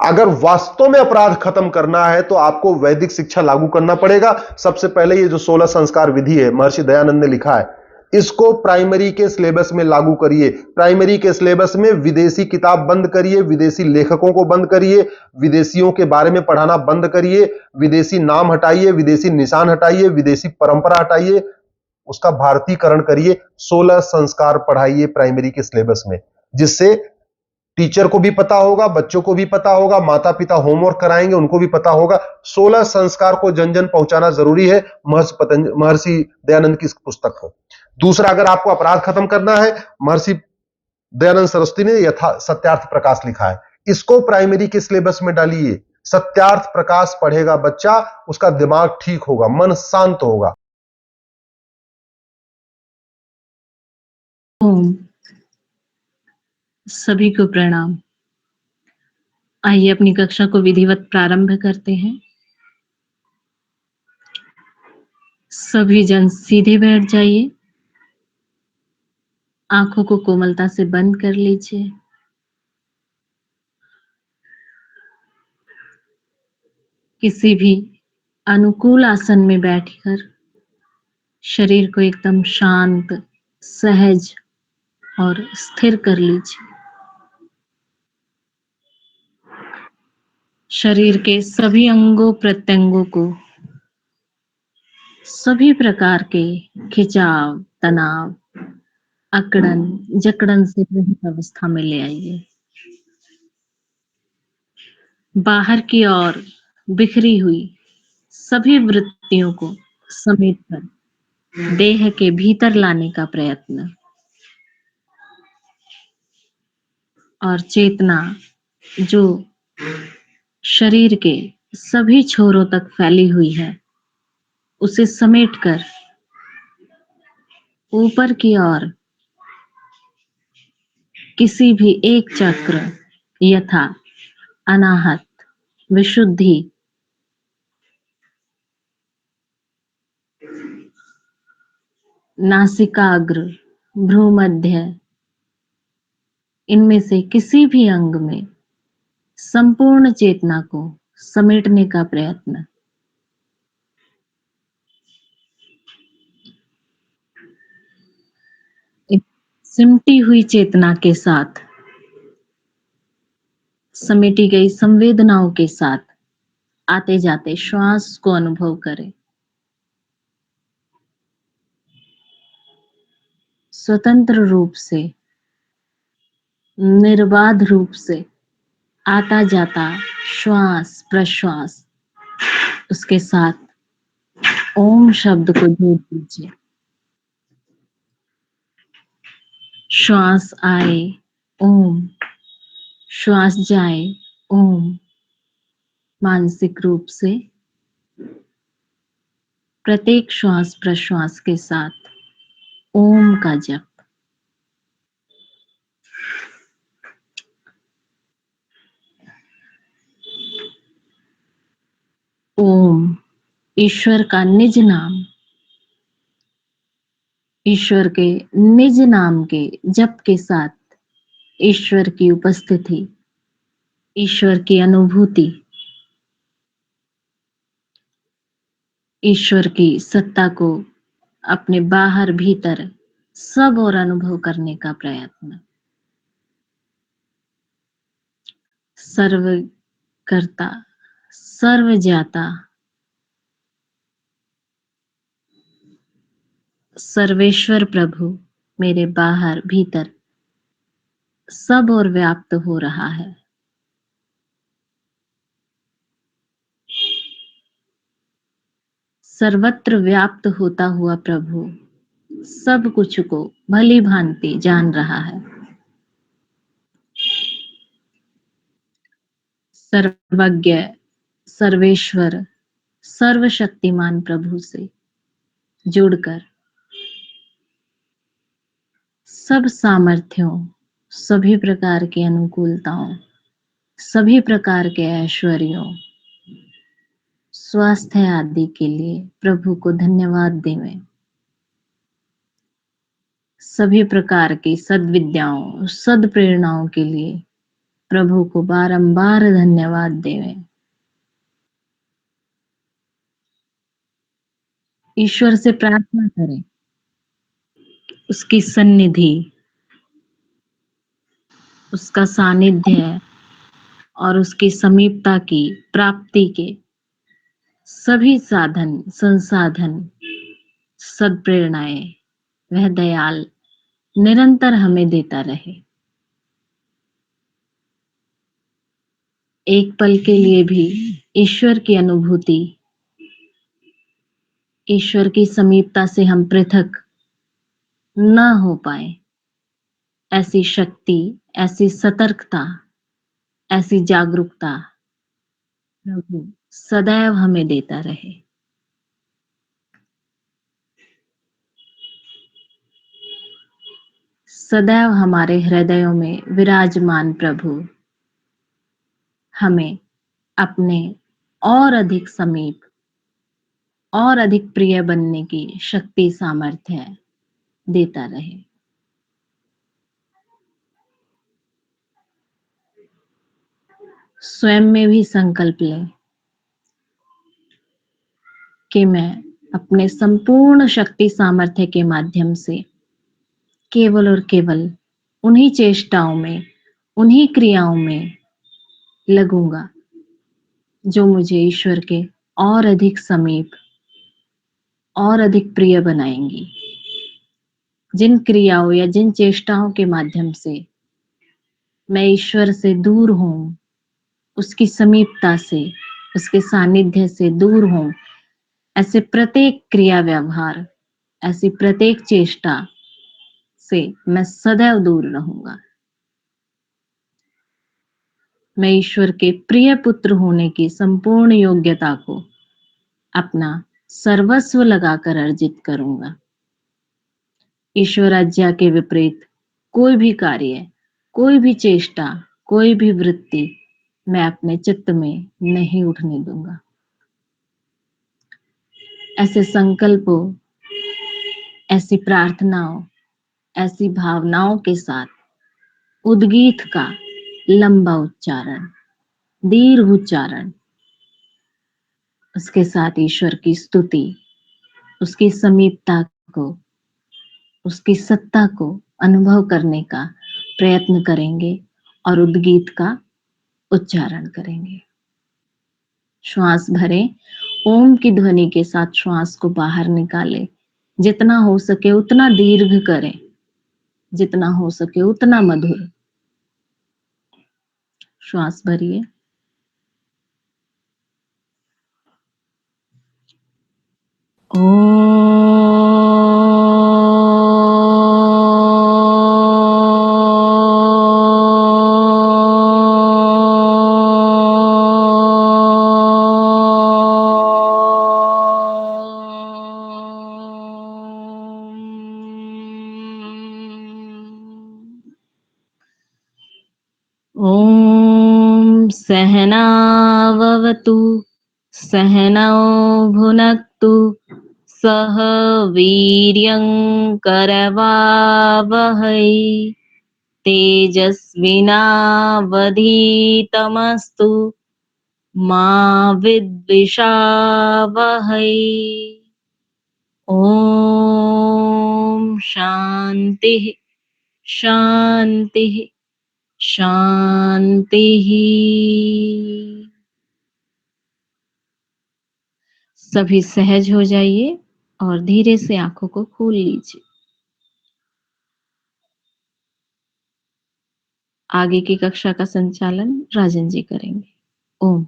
अगर वास्तव में अपराध खत्म करना है तो आपको वैदिक शिक्षा लागू करना पड़ेगा। सबसे पहले ये जो 16 संस्कार विधि है, महर्षि दयानंद ने लिखा है, इसको प्राइमरी के सिलेबस में लागू करिए। प्राइमरी के सिलेबस में विदेशी किताब बंद करिए, विदेशी लेखकों को बंद करिए, विदेशियों के बारे में पढ़ाना बंद करिए, विदेशी नाम हटाइए, विदेशी निशान हटाइए, विदेशी परंपरा हटाइए, उसका भारतीकरण करिए। 16 संस्कार पढ़ाइए प्राइमरी के सिलेबस में, जिससे टीचर को भी पता होगा, बच्चों को भी पता होगा, माता पिता होमवर्क कराएंगे उनको भी पता होगा। 16 संस्कार को जन जन पहुंचाना जरूरी है, महर्षि दयानंद की इस पुस्तक को। दूसरा, अगर आपको अपराध खत्म करना है, महर्षि दयानंद सरस्वती ने यथा सत्यार्थ प्रकाश लिखा है, इसको प्राइमरी के सिलेबस में डालिए। सत्यार्थ प्रकाश पढ़ेगा बच्चा, उसका दिमाग ठीक होगा, मन शांत होगा। ओम। सभी को प्रणाम। आइए अपनी कक्षा को विधिवत प्रारंभ करते हैं। सभी जन सीधे बैठ जाइए, आंखों को कोमलता से बंद कर लीजिए। किसी भी अनुकूल आसन में बैठकर शरीर को एकदम शांत, सहज और स्थिर कर लीजिए। शरीर के सभी अंगों प्रत्यंगों को सभी प्रकार के खिंचाव, तनाव, अकड़न, जकड़न से रहित अवस्था में ले आइए। बाहर की ओर बिखरी हुई सभी वृत्तियों को समेटकर देह के भीतर लाने का प्रयत्न, और चेतना जो शरीर के सभी छोरों तक फैली हुई है, उसे समेटकर ऊपर की ओर किसी भी एक चक्र यथा अनाहत, विशुद्धि, नासिकाग्र, भ्रूमध्य, इनमें से किसी भी अंग में संपूर्ण चेतना को समेटने का प्रयत्न। सिमटी हुई चेतना के साथ, समेटी गई संवेदनाओं के साथ आते जाते श्वास को अनुभव करें। स्वतंत्र रूप से, निर्बाध रूप से आता जाता श्वास प्रश्वास, उसके साथ ओम शब्द को जोड़ दीजिए। श्वास आए ओम, श्वास जाए ओम। मानसिक रूप से प्रत्येक श्वास प्रश्वास के साथ ओम का जप। ओम ईश्वर का निज नाम, ईश्वर के निज नाम के जप के साथ ईश्वर की उपस्थिति, ईश्वर की अनुभूति, ईश्वर की सत्ता को अपने बाहर भीतर सब और अनुभव करने का प्रयत्न। सर्वकर्ता, सर्वज्ञाता, सर्वेश्वर प्रभु मेरे बाहर भीतर सब और व्याप्त हो रहा है। सर्वत्र व्याप्त होता हुआ प्रभु सब कुछ को भली भांति जान रहा है। सर्वज्ञ, सर्वेश्वर, सर्वशक्तिमान प्रभु से जुड़कर सब सामर्थ्यों, सभी प्रकार की अनुकूलताओं, सभी प्रकार के ऐश्वर्यों, स्वास्थ्य आदि के लिए प्रभु को धन्यवाद देवें। सभी प्रकार की सद्विद्याओं, सद्प्रेरणाओं के लिए प्रभु को बारंबार धन्यवाद देवें। ईश्वर से प्रार्थना करें, उसकी सन्निधि, उसका सानिध्य और उसकी समीपता की प्राप्ति के सभी साधन, संसाधन, सद्प्रेरणाएं वह दयाल निरंतर हमें देता रहे। एक पल के लिए भी ईश्वर की अनुभूति, ईश्वर की समीपता से हम पृथक न हो पाए, ऐसी शक्ति, ऐसी सतर्कता, ऐसी जागरूकता प्रभु सदैव हमें देता रहे। सदैव हमारे हृदयों में विराजमान प्रभु हमें अपने और अधिक समीप और अधिक प्रिय बनने की शक्ति, सामर्थ्य देता रहे। स्वयं में भी संकल्प लें कि मैं अपने संपूर्ण शक्ति सामर्थ्य के माध्यम से केवल और केवल उन्हीं चेष्टाओं में, उन्हीं क्रियाओं में लगूंगा जो मुझे ईश्वर के और अधिक समीप और अधिक प्रिय बनाएंगी। जिन क्रियाओं या जिन चेष्टाओं के माध्यम से मैं ईश्वर से दूर हूं, उसकी समीपता से, उसके सानिध्य से दूर हूं, ऐसे प्रत्येक क्रिया व्यवहार, ऐसी प्रत्येक चेष्टा से मैं सदैव दूर रहूंगा। मैं ईश्वर के प्रिय पुत्र होने की संपूर्ण योग्यता को अपना सर्वस्व लगाकर अर्जित करूंगा। ईश्वर आज्ञा के विपरीत कोई भी कार्य, कोई भी चेष्टा, कोई भी वृत्ति मैं अपने चित्त में नहीं उठने दूंगा। ऐसे संकल्पों, ऐसी प्रार्थनाओं, ऐसी भावनाओं के साथ उद्गीत का लंबा उच्चारण, दीर्घ उच्चारण, उसके साथ ईश्वर की स्तुति, उसकी समीपता को, उसकी सत्ता को अनुभव करने का प्रयत्न करेंगे और उद्गीत का उच्चारण करेंगे। श्वास भरें, ओम की ध्वनि के साथ श्वास को बाहर निकालें। जितना हो सके उतना दीर्घ करें, जितना हो सके उतना मधुर। श्वास भरिए। ॐ सहनाववतु सहनौ भुनक्तु सह वीर्यं करवावहै तेजस्विनावधीतमस्तु मा विद्विषावहै। ॐ शान्तिः शान्तिः शांति। सभी सहज हो जाइए और धीरे से आंखों को खोल लीजिए। आगे की कक्षा का संचालन राजन जी करेंगे। ओम।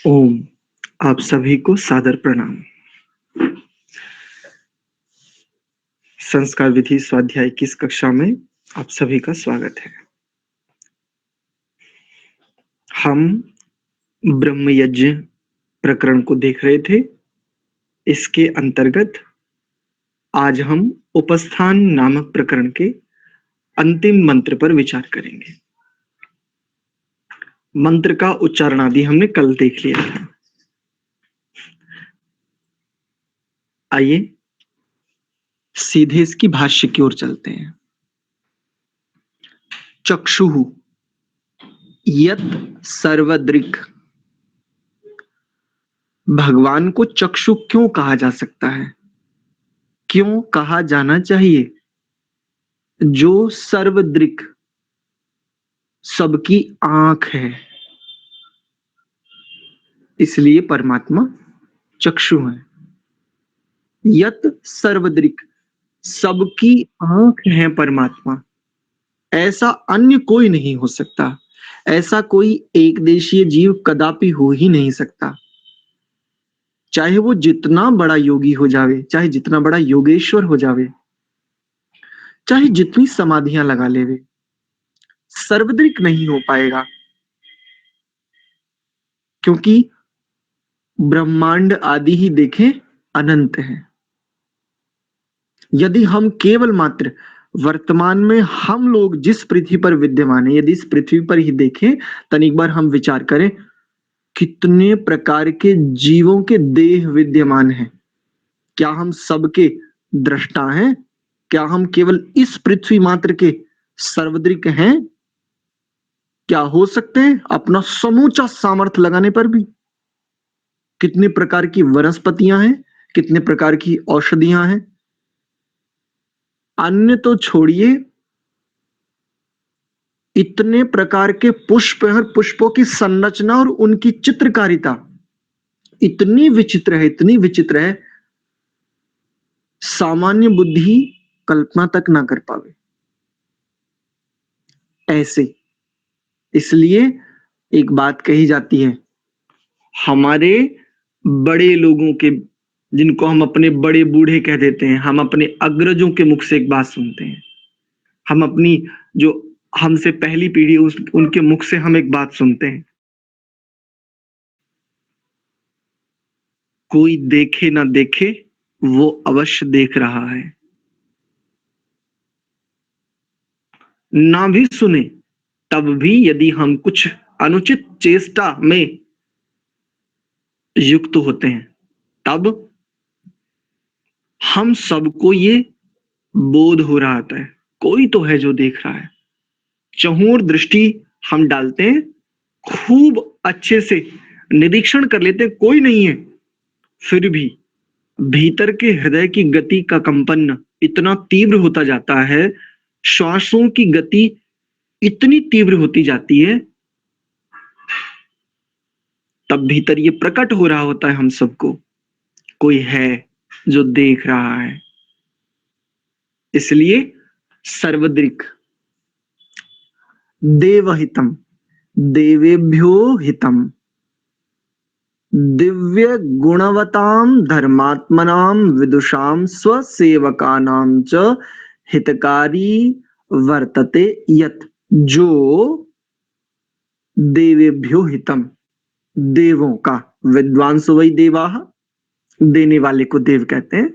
ओम। आप सभी को सादर प्रणाम। संस्कार विधि स्वाध्याय 21 कक्षा में आप सभी का स्वागत है। हम ब्रह्म यज्ञ प्रकरण को देख रहे थे। इसके अंतर्गत आज हम उपस्थान नामक प्रकरण के अंतिम मंत्र पर विचार करेंगे। मंत्र का उच्चारण आदि हमने कल देख लिया था। आइए सीधे इसकी भाष्य की ओर चलते हैं। चक्षुः यत सर्वदृक्। भगवान को चक्षु क्यों कहा जा सकता है, क्यों कहा जाना चाहिए? जो सर्वदृक्, सबकी आंख है, इसलिए परमात्मा चक्षु है। यत सर्वदृक्, सबकी आंख है परमात्मा। ऐसा अन्य कोई नहीं हो सकता, ऐसा कोई एक देशीय जीव कदापि हो ही नहीं सकता। चाहे वो जितना बड़ा योगी हो जावे, चाहे जितना बड़ा योगेश्वर हो जावे, चाहे जितनी समाधियां लगा लेवे, सर्वदृक नहीं हो पाएगा। क्योंकि ब्रह्मांड आदि ही देखें अनंत है। यदि हम केवल मात्र वर्तमान में हम लोग जिस पृथ्वी पर विद्यमान है, यदि इस पृथ्वी पर ही देखें, तन एक बार हम विचार करें कितने प्रकार के जीवों के देह विद्यमान हैं। क्या हम सबके दृष्टा हैं? क्या हम केवल इस पृथ्वी मात्र के सर्वदृक हैं? क्या हो सकते हैं अपना समूचा सामर्थ्य लगाने पर भी? कितने प्रकार की वनस्पतियां हैं, कितने प्रकार की औषधियां हैं। अन्य तो छोड़िए, इतने प्रकार के पुष्प और पुष्पों की संरचना और उनकी चित्रकारिता इतनी विचित्र है, इतनी विचित्र है, सामान्य बुद्धि कल्पना तक ना कर पावे ऐसे। इसलिए एक बात कही जाती है, हमारे बड़े लोगों के, जिनको हम अपने बड़े बूढ़े कह देते हैं, हम अपने अग्रजों के मुख से एक बात सुनते हैं, हम अपनी जो हमसे पहली पीढ़ी उनके मुख से हम एक बात सुनते हैं, कोई देखे ना देखे वो अवश्य देख रहा है। ना भी सुने तब भी यदि हम कुछ अनुचित चेष्टा में युक्त होते हैं, तब हम सबको ये बोध हो रहा होता है, कोई तो है जो देख रहा है। चहुर दृष्टि हम डालते हैं, खूब अच्छे से निरीक्षण कर लेते हैं, कोई नहीं है, फिर भी भीतर के हृदय की गति का कंपन इतना तीव्र होता जाता है, श्वासों की गति इतनी तीव्र होती जाती है, तब भीतर ये प्रकट हो रहा होता है हम सबको, कोई है जो देख रहा है। इसलिए सर्वदृक् देवहितम, देवेभ्यो हितम, दिव्य गुणवताम धर्मात्मनाम विदुषाम स्वसेवकानां च हितकारी वर्तते यत। जो देवेभ्यो हितम, देवों का, विद्वांसो वै देवाः, देने वाले को देव कहते हैं।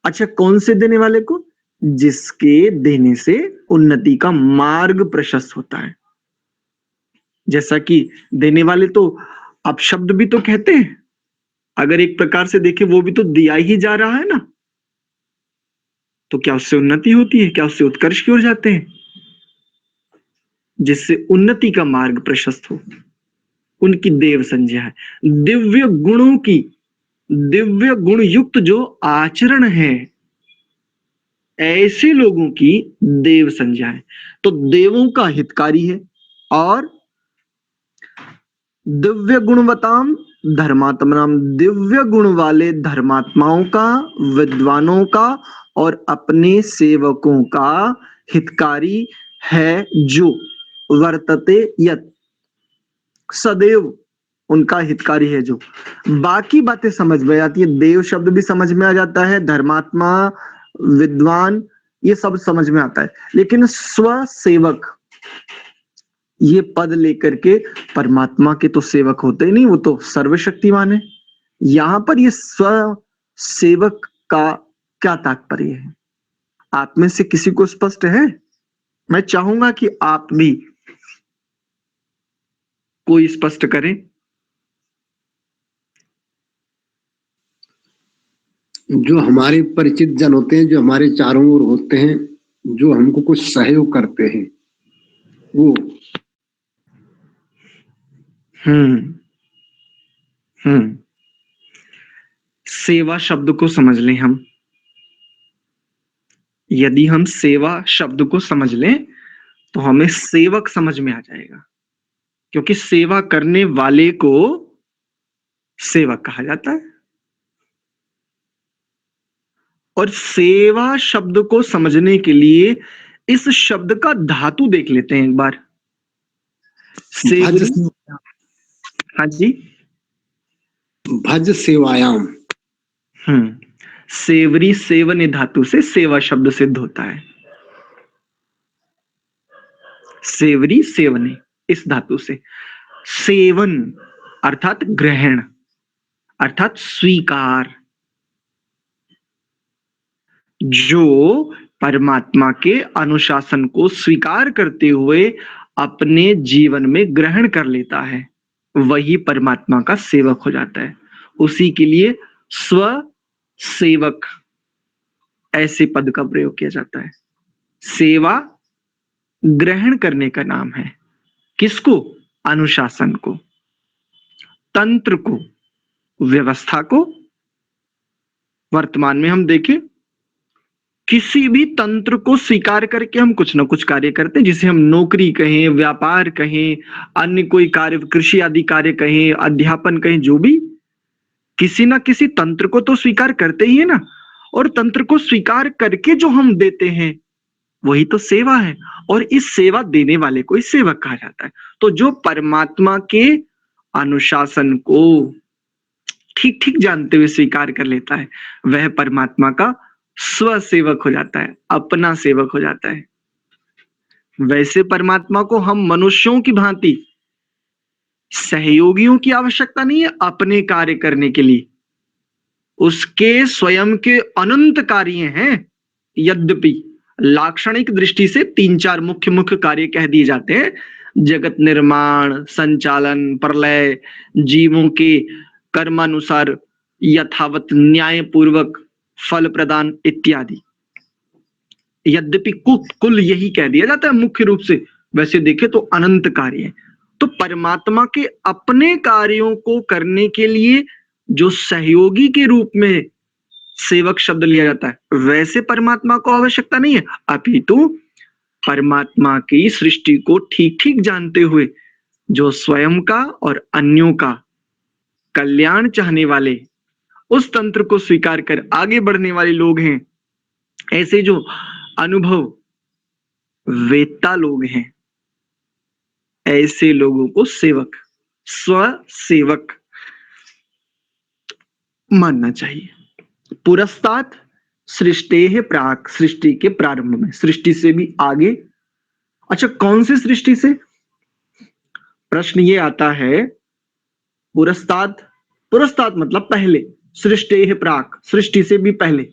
अच्छा, कौन से देने वाले को? जिसके देने से उन्नति का मार्ग प्रशस्त होता है। जैसा कि देने वाले तो आप शब्द भी तो कहते हैं, अगर एक प्रकार से देखें वो भी तो दिया ही जा रहा है ना, तो क्या उससे उन्नति होती है? क्या उससे उत्कर्ष की ओर जाते हैं? जिससे उन्नति का मार्ग प्रशस्त हो, उनकी देव संज्ञा है। दिव्य गुणों की, दिव्य गुण युक्त जो आचरण है, ऐसे लोगों की देव संज्ञा है। तो देवों का हितकारी है और दिव्य गुणवताम धर्मात्मनाम, दिव्य गुण वाले धर्मात्माओं का, विद्वानों का और अपने सेवकों का हितकारी है, जो वर्तते यत, सदैव उनका हितकारी है। जो बाकी बातें समझ में आती है, देव शब्द भी समझ में आ जाता है, धर्मात्मा, विद्वान, ये सब समझ में आता है, लेकिन स्वसेवक ये पद लेकर के परमात्मा के तो सेवक होते ही नहीं, वो तो सर्वशक्तिमान है। यहां पर ये स्व सेवक का क्या तात्पर्य है? आप में से किसी को स्पष्ट है? मैं चाहूंगा कि आप भी कोई स्पष्ट करें। जो हमारे परिचित जन होते हैं, जो हमारे चारों ओर होते हैं, जो हमको कुछ सहयोग करते हैं वो। हम्म हम्म सेवा शब्द को समझ लें हम। यदि हम सेवा शब्द को समझ लें तो हमें सेवक समझ में आ जाएगा, क्योंकि सेवा करने वाले को सेवक कहा जाता है। और सेवा शब्द को समझने के लिए इस शब्द का धातु देख लेते हैं एक बार। भज सेवरी, हाँ जी, भज सेवायाम। सेवरी सेवने धातु से सेवा शब्द सिद्ध होता है। सेवरी सेवने इस धातु से, सेवन अर्थात ग्रहण अर्थात स्वीकार। जो परमात्मा के अनुशासन को स्वीकार करते हुए अपने जीवन में ग्रहण कर लेता है वही परमात्मा का सेवक हो जाता है। उसी के लिए स्व सेवक ऐसे पद का प्रयोग किया जाता है। सेवा ग्रहण करने का नाम है। किसको? अनुशासन को, तंत्र को, व्यवस्था को। वर्तमान में हम देखें, किसी भी तंत्र को स्वीकार करके हम कुछ ना कुछ कार्य करते हैं, जिसे हम नौकरी कहें, व्यापार कहें, अन्य कोई कार्य, कृषि आदि कार्य कहें, अध्यापन कहें, जो भी, किसी ना किसी तंत्र को तो स्वीकार करते ही है ना। और तंत्र को स्वीकार करके जो हम देते हैं वही तो सेवा है। और इस सेवा देने वाले को ही सेवक कहा जाता है। तो जो परमात्मा के अनुशासन को ठीक ठीक जानते हुए स्वीकार कर लेता है वह परमात्मा का स्व सेवक हो जाता है, अपना सेवक हो जाता है। वैसे परमात्मा को हम मनुष्यों की भांति सहयोगियों की आवश्यकता नहीं है अपने कार्य करने के लिए। उसके स्वयं के अनंत कार्य हैं। यद्यपि लाक्षणिक दृष्टि से 3-4 मुख्य मुख्य कार्य कह दिए जाते हैं: जगत निर्माण, संचालन, प्रलय, जीवों के कर्मानुसार यथावत न्याय पूर्वक फल प्रदान इत्यादि। यद्यपि कुल यही कह दिया जाता है मुख्य रूप से, वैसे देखें तो अनंत कार्य है। तो परमात्मा के अपने कार्यों को करने के लिए जो सहयोगी के रूप में सेवक शब्द लिया जाता है वैसे परमात्मा को आवश्यकता नहीं है, अपितु परमात्मा की सृष्टि को ठीक ठीक जानते हुए जो स्वयं का और अन्यों का कल्याण चाहने वाले, उस तंत्र को स्वीकार कर आगे बढ़ने वाले लोग हैं, ऐसे जो अनुभव वेत्ता लोग हैं, ऐसे लोगों को सेवक, स्व सेवक मानना चाहिए। पुरस्तात् सृष्टेः प्राक्, सृष्टि के प्रारंभ में, सृष्टि से भी आगे। अच्छा, कौन सी सृष्टि से? प्रश्न ये आता है। पुरस्तात्, पुरस्तात् मतलब पहले, सृष्टेः प्राक् सृष्टि से भी पहले।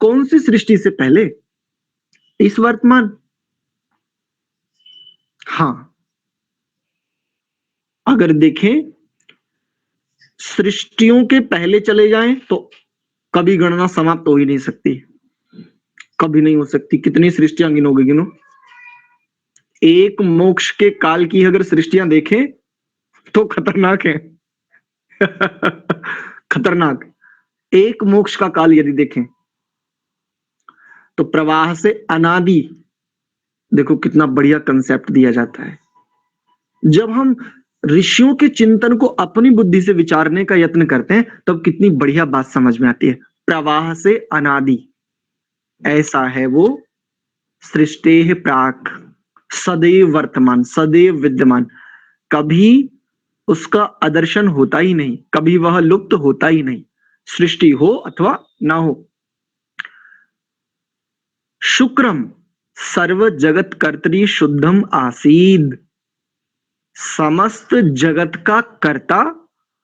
कौन सी सृष्टि से पहले? इस वर्तमान। हाँ, अगर देखें सृष्टियों के पहले चले जाएं तो कभी गणना समाप्त हो ही नहीं सकती, कभी नहीं हो सकती। कितनी सृष्टियां गिनोगे? गिनो। एक मोक्ष के काल की अगर सृष्टियां देखें तो खतरनाक है। खतरनाक। एक मोक्ष का काल यदि देखें तो प्रवाह से अनादि, देखो कितना बढ़िया कंसेप्ट दिया जाता है। जब हम ऋषियों के चिंतन को अपनी बुद्धि से विचारने का यत्न करते हैं तब कितनी बढ़िया बात समझ में आती है। प्रवाह से अनादि, ऐसा है वो सृष्टेः प्राक्, सदैव वर्तमान, सदैव विद्यमान, कभी उसका अदर्शन होता ही नहीं, कभी वह लुप्त होता ही नहीं, सृष्टि हो अथवा ना हो। शुक्रम सर्व जगत कर्त्री शुद्धम आसीद, समस्त जगत का कर्ता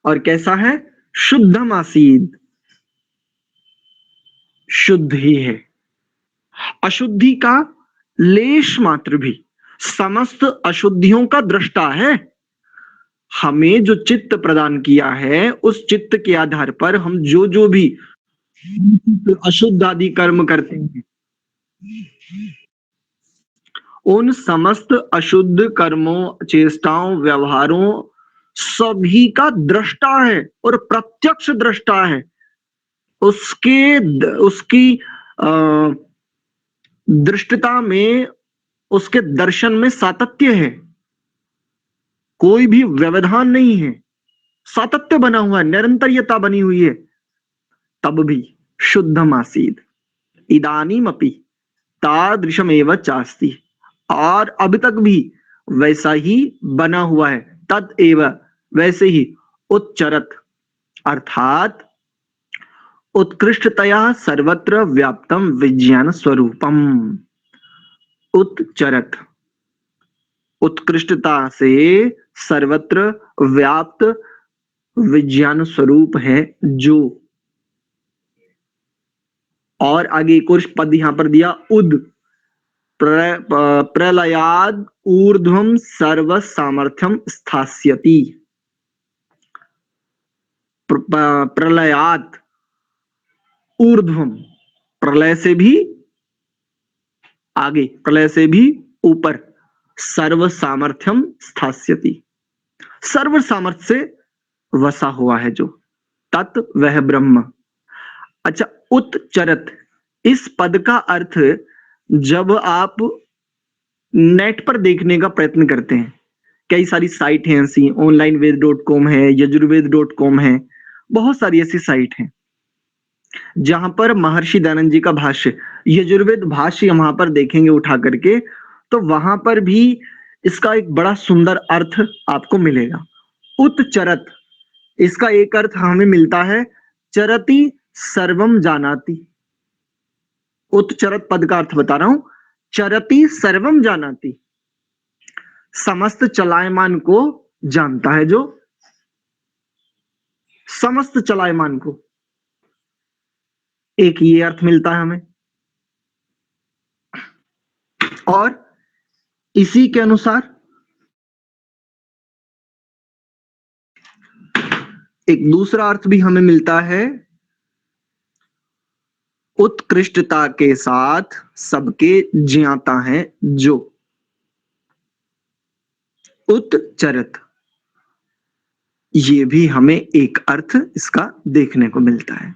और कैसा है? शुद्धम आसीद, शुद्ध ही है, अशुद्धि का लेश मात्र भी, समस्त अशुद्धियों का दृष्टा है। हमें जो चित्त प्रदान किया है उस चित्त के आधार पर हम जो जो भी अशुद्ध आदि कर्म करते हैं उन समस्त अशुद्ध कर्मों, चेष्टाओं, व्यवहारों सभी का दृष्टा है और प्रत्यक्ष दृष्टा है। उसकी दृष्टता में, उसके दर्शन में सातत्य है, कोई भी व्यवधान नहीं है, सातत्य बना हुआ है, निरंतरता बनी हुई है। तब भी शुद्धम आसीद इदानीमपि तादृशमेव चास्ति, और अभी तक भी वैसा ही बना हुआ है। तदेव, वैसे ही, उच्चरत अर्थात उत्कृष्टतया सर्वत्र व्याप्तम विज्ञान स्वरूपम। उच्चरत, उत्कृष्टता से सर्वत्र व्याप्त विज्ञान स्वरूप है जो। और आगे एक और पद यहां पर दिया, उद प्रलयाद ऊर्ध्वम सर्व सामर्थ्यम स्थास्यति। प्रलयात ऊर्ध्वम, प्रलय से भी आगे, प्रलय से भी ऊपर, सर्व सामर्थ्यम स्थास्यति, सर्व सामर्थ्य से वसा हुआ है जो, तत् वह ब्रह्म। अच्छा, उत्चरत, इस पद का अर्थ जब आप नेट पर देखने का प्रयत्न करते हैं, कई सारी साइट हैं ऐसी, onlineved.com है, यजुर्वेद.com है, बहुत सारी ऐसी साइट हैं जहां पर महर्षि दयानंद जी का भाष्य, यजुर्वेद भाष्य वहां पर देखेंगे उठा करके, तो वहां पर भी इसका एक बड़ा सुंदर अर्थ आपको मिलेगा। उत्चरत, इसका एक अर्थ हमें मिलता है, चरति सर्वम जानाति। उत्चरत पद का अर्थ बता रहा हूं, चरति सर्वम जानाति, समस्त चलायमान को जानता है जो, समस्त चलायमान को, एक ये अर्थ मिलता है हमें। और इसी के अनुसार एक दूसरा अर्थ भी हमें मिलता है, उत्कृष्टता के साथ सबके ज्ञाता है जो। उत्चरत, ये भी हमें एक अर्थ इसका देखने को मिलता है।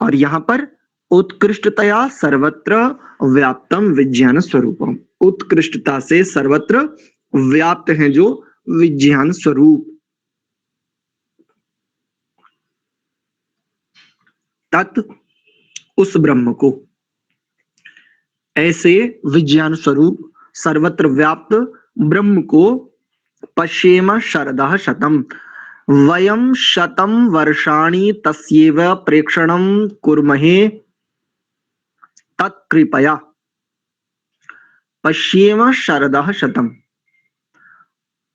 और यहां पर उत्कृष्टतया सर्वत्र व्याप्तम विज्ञान स्वरूपम, उत्कृष्टता से सर्वत्र व्याप्त है जो विज्ञान स्वरूप, तत् उस ब्रह्म को, ऐसे विज्ञान स्वरूप सर्वत्र व्याप्त ब्रह्म को पश्येम शरदः शतम, वयम शतम वर्षाणि तस्यैव प्रेक्षणं कुर्महे तत्कृपया। पश्येम शरदः शतम,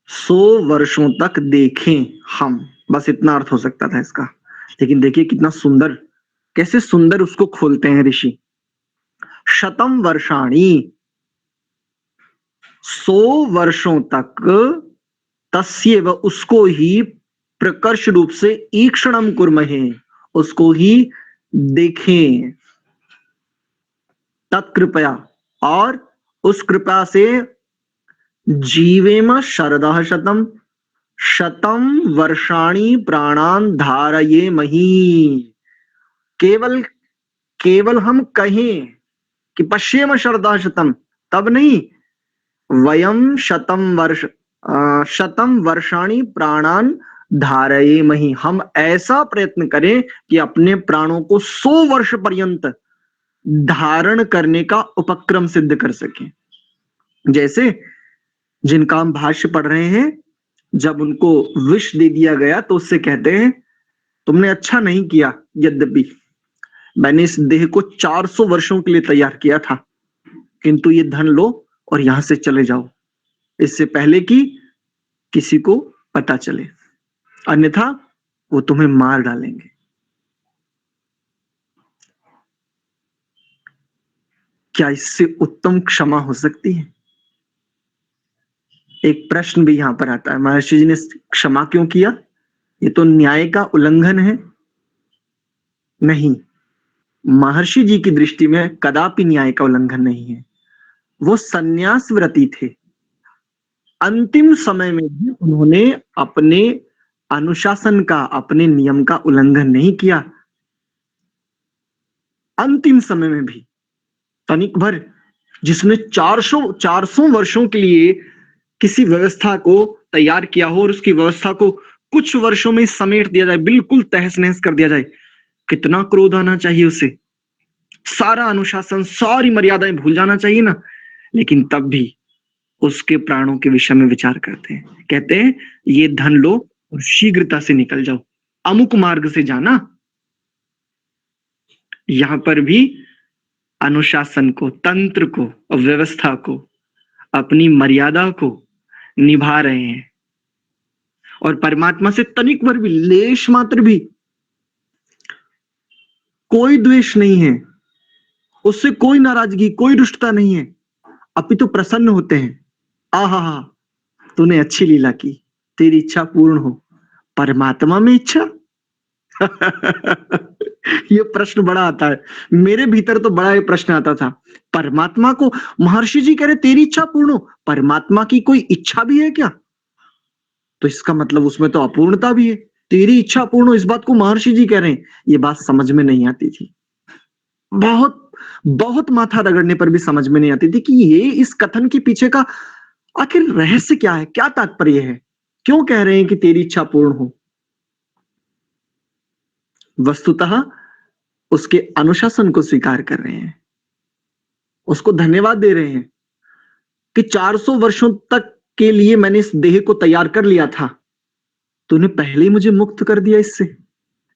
100 वर्षों तक देखें हम, बस इतना अर्थ हो सकता था इसका। लेकिन देखिए कितना सुंदर, कैसे सुंदर उसको खोलते हैं ऋषि। शतम वर्षाणि, 100 वर्षों तक, तस्यैव उसको ही, प्रकर्ष रूप से, ईक्षणम कुर्महे, उसको ही देखें, तत्कृपया, और उस कृपा से, जीवेम शरदः शतम, शतम वर्षाणि प्राणान धारयेमहि। केवल हम कहें कि पश्येम शरदः शतम, तब नहीं, वयम शतम वर्षाणि प्राणान धारयेमहि, हम ऐसा प्रयत्न करें कि अपने प्राणों को 100 वर्ष पर्यंत धारण करने का उपक्रम सिद्ध कर सकें। जैसे जिनका हम भाष्य पढ़ रहे हैं, जब उनको विष दे दिया गया तो उससे कहते हैं, तुमने अच्छा नहीं किया, यद्यपि मैंने इस देह को 400 वर्षों के लिए तैयार किया था, किंतु ये धन लो और यहां से चले जाओ, इससे पहले कि किसी को पता चले, अन्यथा वो तुम्हें मार डालेंगे। क्या इससे उत्तम क्षमा हो सकती है? एक प्रश्न भी यहां पर आता है, महर्षि जी ने क्षमा क्यों किया? ये तो न्याय का उल्लंघन है। नहीं, महर्षि जी की दृष्टि में कदापि न्याय का उल्लंघन नहीं है। वो संन्यास व्रती थे। अंतिम समय में भी उन्होंने अपने अनुशासन का, अपने नियम का उल्लंघन नहीं किया। अंतिम समय में भी तनिक भर, जिसने 400 वर्षों के लिए किसी व्यवस्था को तैयार किया हो और उसकी व्यवस्था को कुछ वर्षों में समेट दिया जाए, बिल्कुल तहस नहस कर दिया जाए, कितना क्रोध आना चाहिए उसे, सारा अनुशासन, सारी मर्यादाएं भूल जाना चाहिए ना। लेकिन तब भी उसके प्राणों के विषय में विचार करते हैं, कहते हैं ये धन लो और शीघ्रता से निकल जाओ, अमुक मार्ग से जाना। यहां पर भी अनुशासन को, तंत्र को, व्यवस्था को, अपनी मर्यादा को निभा रहे हैं। और परमात्मा से तनिक भर भी, लेश मात्र भी कोई द्वेष नहीं है, उससे कोई नाराजगी, कोई रुष्टता नहीं है, अपितु प्रसन्न होते हैं। आहा हा, तूने अच्छी लीला की, तेरी इच्छा पूर्ण हो। परमात्मा में इच्छा ये प्रश्न बड़ा आता है मेरे भीतर, तो बड़ा ये प्रश्न आता था। परमात्मा को महर्षि जी कह रहे तेरी इच्छा पूर्ण हो, परमात्मा की कोई इच्छा भी है क्या? तो इसका मतलब उसमें तो अपूर्णता भी है। तेरी इच्छा पूर्ण हो, इस बात को महर्षि जी कह रहे हैं, ये बात समझ में नहीं आती थी। बहुत बहुत माथा रगड़ने पर भी समझ में नहीं आती थी कि ये इस कथन के पीछे का आखिर रहस्य क्या है, क्या तात्पर्य है, क्यों कह रहे हैं कि तेरी इच्छा पूर्ण हो। वस्तुतः उसके अनुशासन को स्वीकार कर रहे हैं, उसको धन्यवाद दे रहे हैं कि 400 वर्षों तक के लिए मैंने इस देह को तैयार कर लिया था, तूने पहले ही मुझे मुक्त कर दिया इससे,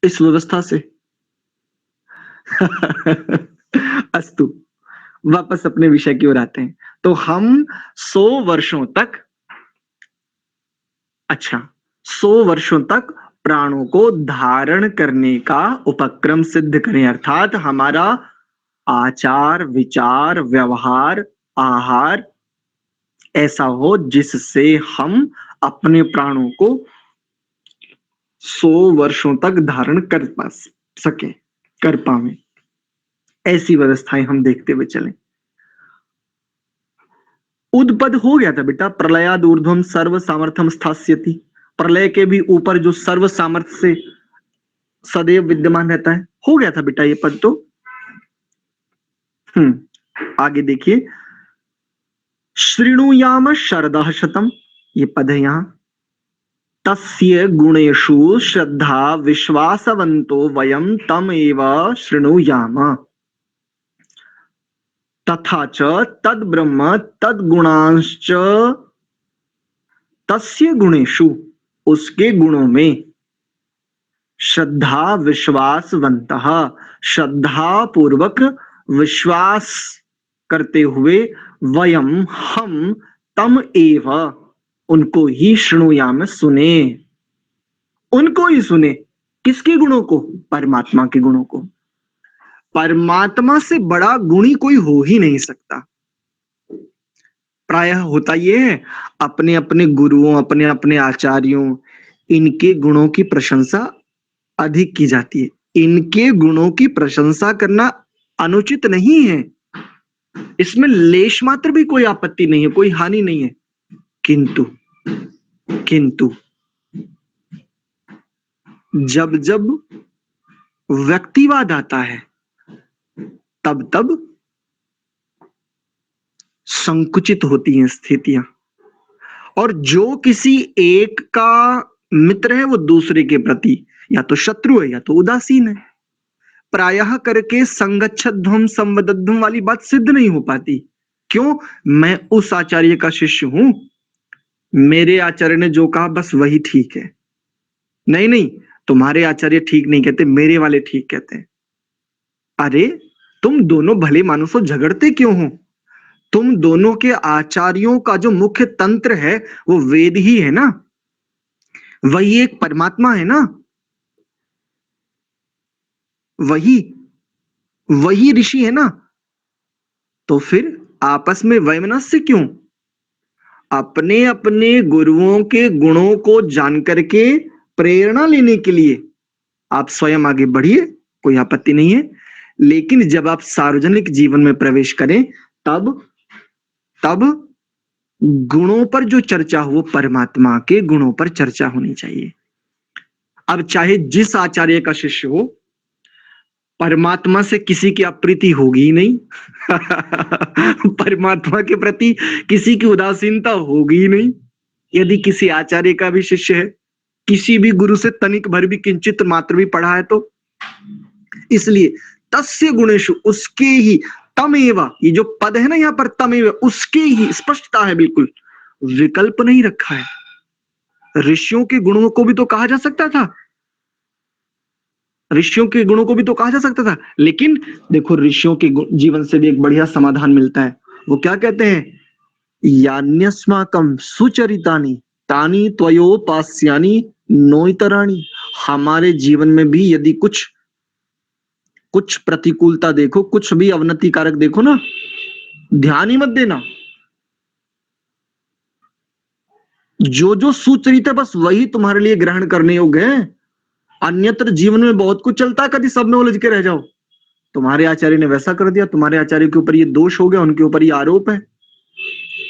इस व्यवस्था से। अस्तु, वापस अपने विषय की ओर आते हैं। तो हम 100 वर्षों तक, अच्छा 100 वर्षों तक प्राणों को धारण करने का उपक्रम सिद्ध करें, अर्थात हमारा आचार, विचार, व्यवहार, आहार ऐसा हो जिससे हम अपने प्राणों को 100 वर्षों तक धारण कर पा सके, कर पाए। ऐसी व्यवस्थाएं हम देखते हुए चलें। उद्पद हो गया था बेटा, प्रलयाद ऊर्ध्वम सर्व सामर्थ्यम स्थास्यति। प्रलय के भी ऊपर जो सर्व सामर्थ्य से सदैव विद्यमान रहता है, हो गया था बेटा ये पद तो। आगे देखिए, श्रृणुयाम शरदः शतम, ये पद है यहां। तस्य गुणेषु श्रद्धा विश्वासवंतो वयम तम एव शृणुयाम, तथा च तद ब्रह्म तद गुणांश्च तस्य गुणेषु, उसके गुणों में, श्रद्धा विश्वासवंतः, श्रद्धा पूर्वक विश्वास करते हुए, वयम हम, तम एव, उनको ही शृणुयाम, सुने, उनको ही सुने। किसके गुणों को? परमात्मा के गुणों को। परमात्मा से बड़ा गुणी कोई हो ही नहीं सकता। प्रायः होता यह है, अपने अपने गुरुओं, अपने अपने आचार्यों, इनके गुणों की प्रशंसा अधिक की जाती है। इनके गुणों की प्रशंसा करना अनुचित नहीं है, इसमें लेश मात्र भी कोई आपत्ति नहीं है, कोई हानि नहीं है। किंतु किंतु जब जब व्यक्तिवाद आता है, तब तब संकुचित होती हैं स्थितियां, और जो किसी एक का मित्र है वो दूसरे के प्रति या तो शत्रु है या तो उदासीन है। प्रायः करके संगच्छध्वम संवदध्वम वाली बात सिद्ध नहीं हो पाती। क्यों? मैं उस आचार्य का शिष्य हूं, मेरे आचार्य ने जो कहा बस वही ठीक है। नहीं नहीं, तुम्हारे आचार्य ठीक नहीं कहते, मेरे वाले ठीक कहते हैं। अरे तुम दोनों भले मानुसो झगड़ते क्यों हो? तुम दोनों के आचार्यों का जो मुख्य तंत्र है वो वेद ही है ना, वही एक परमात्मा है ना, वही ऋषि है ना। तो फिर आपस में वैमनस्य क्यों? अपने अपने गुरुओं के गुणों को जानकर के प्रेरणा लेने के लिए आप स्वयं आगे बढ़िए, कोई आपत्ति नहीं है। लेकिन जब आप सार्वजनिक जीवन में प्रवेश करें, तब तब गुणों पर जो चर्चा हो परमात्मा के गुणों पर चर्चा होनी चाहिए। अब चाहे जिस आचार्य का शिष्य हो, परमात्मा से किसी की अप्रीति होगी ही नहीं परमात्मा के प्रति किसी की उदासीनता होगी ही नहीं। यदि किसी आचार्य का भी शिष्य है, किसी भी गुरु से तनिक भर भी किंचित मात्र भी पढ़ा है तो, इसलिए तस्य गुणेषु, उसके ही, तमेव, ये जो पद है ना यहाँ पर तमेव, उसके ही, स्पष्टता है बिल्कुल, विकल्प नहीं रखा है। ऋषियों के गुणों को भी तो कहा जा सकता था, ऋषियों के गुणों को भी तो कहा जा सकता था, लेकिन देखो ऋषियों के जीवन से भी एक बढ़िया समाधान मिलता है। वो क्या कहते हैं, यान्यस्माकं सुचरितानि तानि त्वयोपास्यानि नोइतराणि। हमारे जीवन में भी यदि कुछ प्रतिकूलता देखो, कुछ भी अवनति कारक देखो ना, ध्यान ही मत देना। जो जो सुचरित है बस वही तुम्हारे लिए ग्रहण करने योग्य है। अन्यत्र जीवन में बहुत कुछ चलता है, कभी सब में उलझ के रह जाओ। तुम्हारे आचार्य ने वैसा कर दिया, तुम्हारे आचार्य के ऊपर ये दोष हो गया, उनके ऊपर ये आरोप है।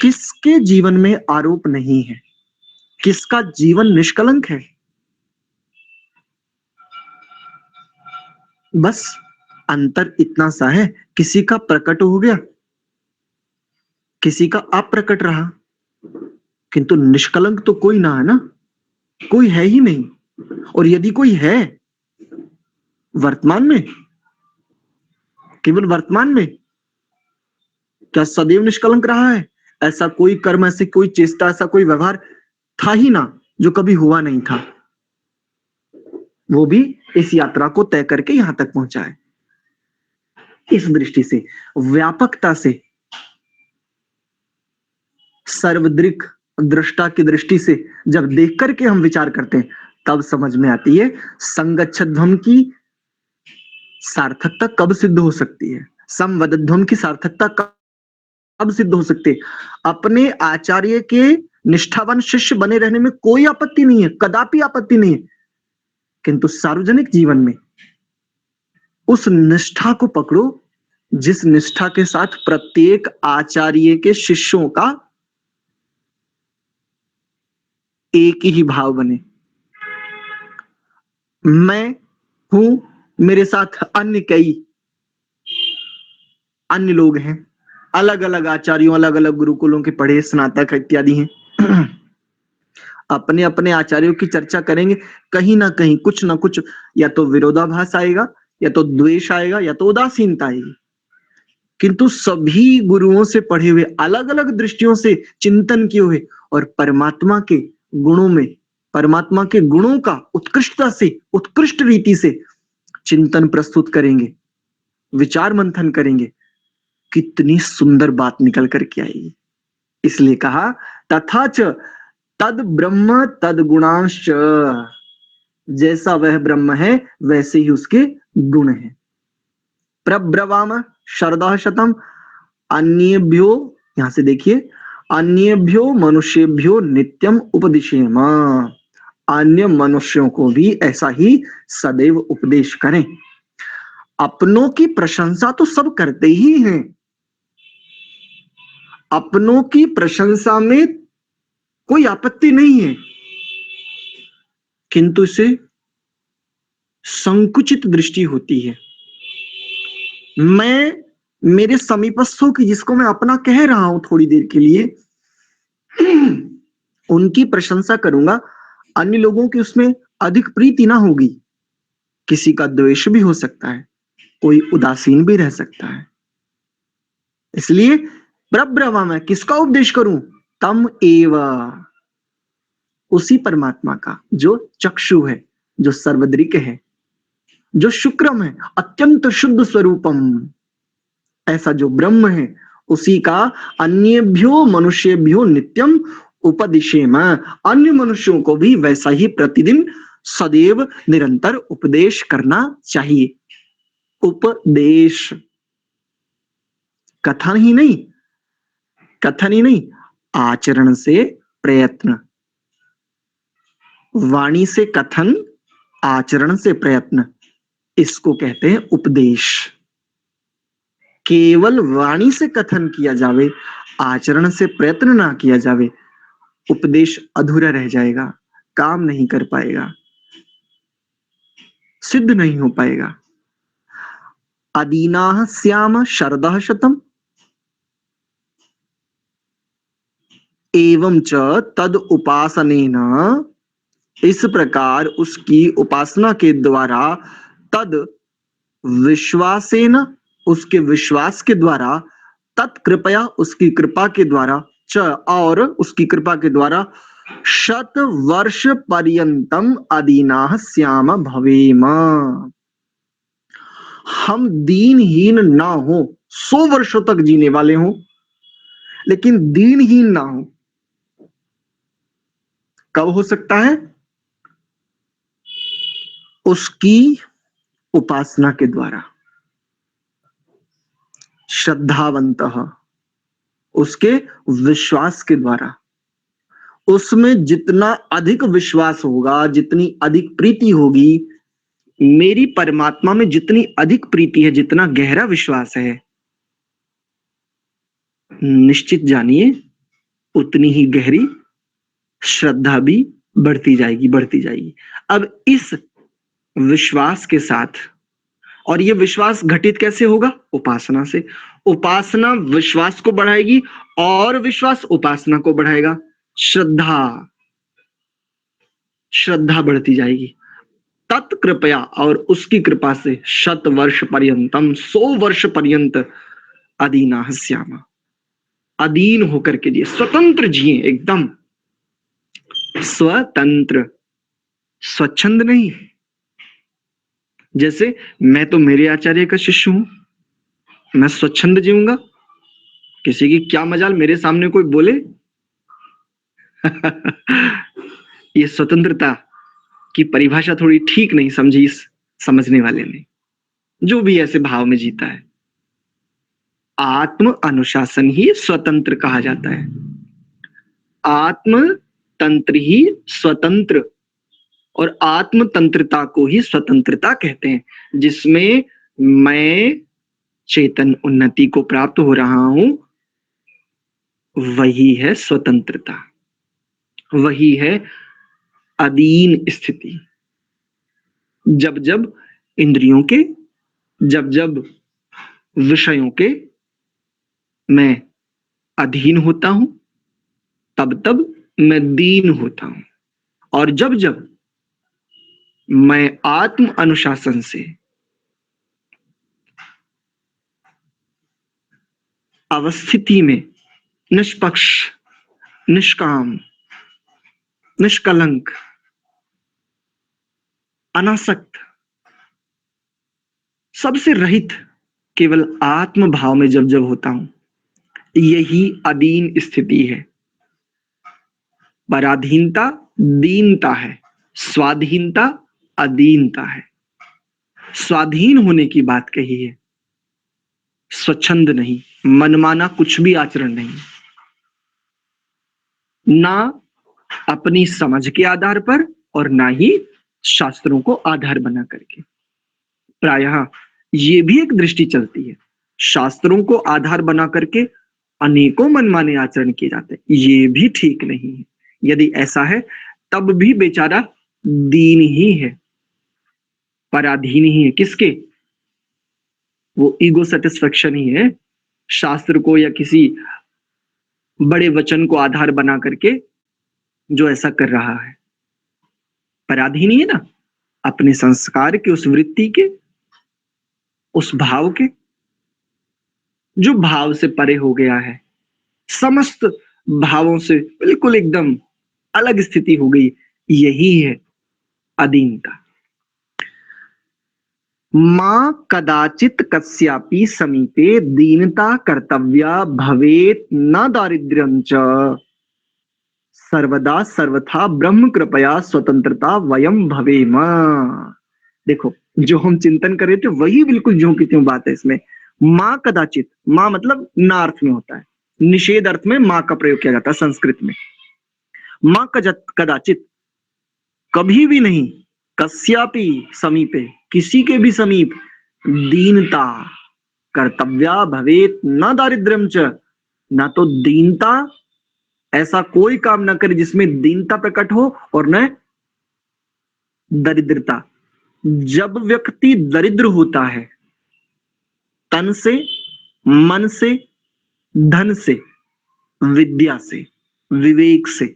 किसके जीवन में आरोप नहीं है, किसका जीवन निष्कलंक है? बस अंतर इतना सा है, किसी का प्रकट हो गया, किसी का अप्रकट रहा, किंतु निष्कलंक तो कोई ना है ना, कोई है ही नहीं। और यदि कोई है वर्तमान में, केवल वर्तमान में, क्या सदैव निष्कलंक रहा है? ऐसा कोई कर्म, ऐसी कोई चेष्टा, ऐसा कोई व्यवहार था ही ना जो कभी हुआ नहीं था। वो भी इस यात्रा को तय करके यहां तक पहुंचा है। इस दृष्टि से, व्यापकता से, सर्वदृक् दृष्टा की दृष्टि से जब देख करके हम विचार करते हैं, तब समझ में आती है संगच्छध्वम की सार्थकता कब सिद्ध हो सकती है, समवदध्वम की सार्थकता कब सिद्ध हो सकती है। अपने आचार्य के निष्ठावान शिष्य बने रहने में कोई आपत्ति नहीं है, कदापि आपत्ति नहीं है, किंतु सार्वजनिक जीवन में उस निष्ठा को पकड़ो जिस निष्ठा के साथ प्रत्येक आचार्य के शिष्यों का एक ही भाव बने। मैं हूं, मेरे साथ अन्य कई अन्य लोग हैं, अलग अलग आचार्यों, अलग अलग गुरुकुलों के पढ़े स्नातक इत्यादि हैं अपने अपने आचार्यों की चर्चा करेंगे, कहीं ना कहीं कुछ ना कुछ या तो विरोधाभास आएगा, या तो द्वेष आएगा, या तो उदासीनता आएगी। किंतु सभी गुरुओं से पढ़े हुए, अलग अलग दृष्टियों से चिंतन किए हुए, और परमात्मा के गुणों में, परमात्मा के गुणों का उत्कृष्टता से, उत्कृष्ट रीति से चिंतन प्रस्तुत करेंगे, विचार मंथन करेंगे, कितनी सुंदर बात निकल करके आएगी। इसलिए कहा तथा च तद ब्रह्म तद गुणांश, जैसा वह ब्रह्म है वैसे ही उसके गुण हैं। प्रब्रवाम शरदः शतम अन्येभ्यो, यहां से देखिए, अन्येभ्यो मनुष्येभ्यो नित्यम उपदिशेम, अन्य मनुष्यों को भी ऐसा ही सदैव उपदेश करें। अपनों की प्रशंसा तो सब करते ही हैं, अपनों की प्रशंसा में कोई आपत्ति नहीं है, किंतु इसे संकुचित दृष्टि होती है। मैं मेरे समीपस्थों की, जिसको मैं अपना कह रहा हूं थोड़ी देर के लिए, उनकी प्रशंसा करूंगा, अन्य लोगों की उसमें अधिक प्रीति ना होगी, किसी का द्वेष भी हो सकता है, कोई उदासीन भी रह सकता है। इसलिए प्रब्रवा, मैं किसका उपदेश करूं, तम एव, उसी परमात्मा का जो चक्षु है, जो सर्वदृक है, जो शुक्रम है, अत्यंत शुद्ध स्वरूपम, ऐसा जो ब्रह्म है, उसी का अन्येभ्यो मनुष्येभ्यो नित्यम उपदिशेम, अन्य मनुष्यों को भी वैसा ही प्रतिदिन सदैव निरंतर उपदेश करना चाहिए। उपदेश, कथन ही नहीं, कथन ही नहीं, आचरण से प्रयत्न, वाणी से कथन, आचरण से प्रयत्न, इसको कहते हैं उपदेश। केवल वाणी से कथन किया जावे, आचरण से प्रयत्न ना किया जावे, उपदेश अधूरा रह जाएगा, काम नहीं कर पाएगा, सिद्ध नहीं हो पाएगा। अदीनाः स्याम शरदः शतम् एवं च तद उपासनेन, इस प्रकार उसकी उपासना के द्वारा, तद विश्वासेन, उसके विश्वास के द्वारा, तत्कृपया, उसकी कृपा के द्वारा, च और उसकी कृपा के द्वारा, शत वर्ष पर्यंतम अदीनाः स्याम भवेम, हम दीनहीन ना हो, 100 वर्षों तक जीने वाले हों लेकिन दीनहीन ना हो। कब हो सकता है? उसकी उपासना के द्वारा, श्रद्धावंतः, उसके विश्वास के द्वारा। उसमें जितना अधिक विश्वास होगा, जितनी अधिक प्रीति होगी, मेरी परमात्मा में जितनी अधिक प्रीति है, जितना गहरा विश्वास है, निश्चित जानिए उतनी ही गहरी श्रद्धा भी बढ़ती जाएगी, बढ़ती जाएगी। अब इस विश्वास के साथ, और ये विश्वास घटित कैसे होगा? उपासना से। उपासना विश्वास को बढ़ाएगी और विश्वास उपासना को बढ़ाएगा। श्रद्धा, श्रद्धा बढ़ती जाएगी। तत्कृपया, और उसकी कृपा से, शत वर्ष पर्यंतम, 100 वर्ष पर्यंत अदीनाः स्याम, अधीन होकर के जिए, स्वतंत्र जिए, एकदम स्वतंत्र, स्वच्छंद नहीं। जैसे मैं तो मेरे आचार्य का शिष्य हूं, मैं स्वच्छंद जीऊंगा, किसी की क्या मजाल मेरे सामने कोई बोले। ये स्वतंत्रता की परिभाषा थोड़ी ठीक नहीं समझी इस समझने वाले ने, जो भी ऐसे भाव में जीता है। आत्म अनुशासन ही स्वतंत्र कहा जाता है। आत्म तंत्र ही स्वतंत्र, और आत्मतंत्रता को ही स्वतंत्रता कहते हैं, जिसमें मैं चेतन उन्नति को प्राप्त हो रहा हूं, वही है स्वतंत्रता, वही है अधीन स्थिति। जब जब इंद्रियों के, जब जब विषयों के मैं अधीन होता हूं, तब तब मैं दीन होता हूं, और जब जब मैं आत्म अनुशासन से, अवस्थिति में, निष्पक्ष, निष्काम, निष्कलंक, अनासक्त, सबसे रहित, केवल आत्म भाव में जब जब होता हूं, यही अधीन स्थिति है। पराधीनता दीनता है, स्वाधीनता अधीनता है। स्वाधीन होने की बात कही है, स्वच्छंद नहीं, मनमाना कुछ भी आचरण नहीं, ना अपनी समझ के आधार पर और ना ही शास्त्रों को आधार बना करके। प्रायः ये भी एक दृष्टि चलती है, शास्त्रों को आधार बना करके अनेकों मनमाने आचरण किए जाते हैं, ये भी ठीक नहीं है। यदि ऐसा है तब भी बेचारा दीन ही है, पराधीन ही है। किसके? वो ईगो सेटिस्फेक्शन ही है, शास्त्र को या किसी बड़े वचन को आधार बना करके जो ऐसा कर रहा है, पराधीन ही है ना, अपने संस्कार के, उस वृत्ति के, उस भाव के, जो भाव से परे हो गया है, समस्त भावों से बिल्कुल एकदम अलग स्थिति हो गई, यही है अधीनता। मां कदाचित कस्यापि समीपे दीनता कर्तव्या भवेत न दारिद्र्यं च, सर्वदा सर्वथा ब्रह्म कृपया स्वतंत्रता वयम भवेम। देखो, जो हम चिंतन कर रहे थे वही बिल्कुल ज्यों की त्यों बात है इसमें। मां कदाचित, मां मतलब ना अर्थ में होता है, निषेध अर्थ में मां का प्रयोग किया जाता है संस्कृत में। मां कदाचित, कभी भी नहीं, कस्यापि समीपे, किसी के भी समीप, दीनता कर्तव्या भवेत न दारिद्र्यम च, ना तो दीनता, ऐसा कोई काम ना करे जिसमें दीनता प्रकट हो, और न दरिद्रता। जब व्यक्ति दरिद्र होता है, तन से, मन से, धन से, विद्या से, विवेक से,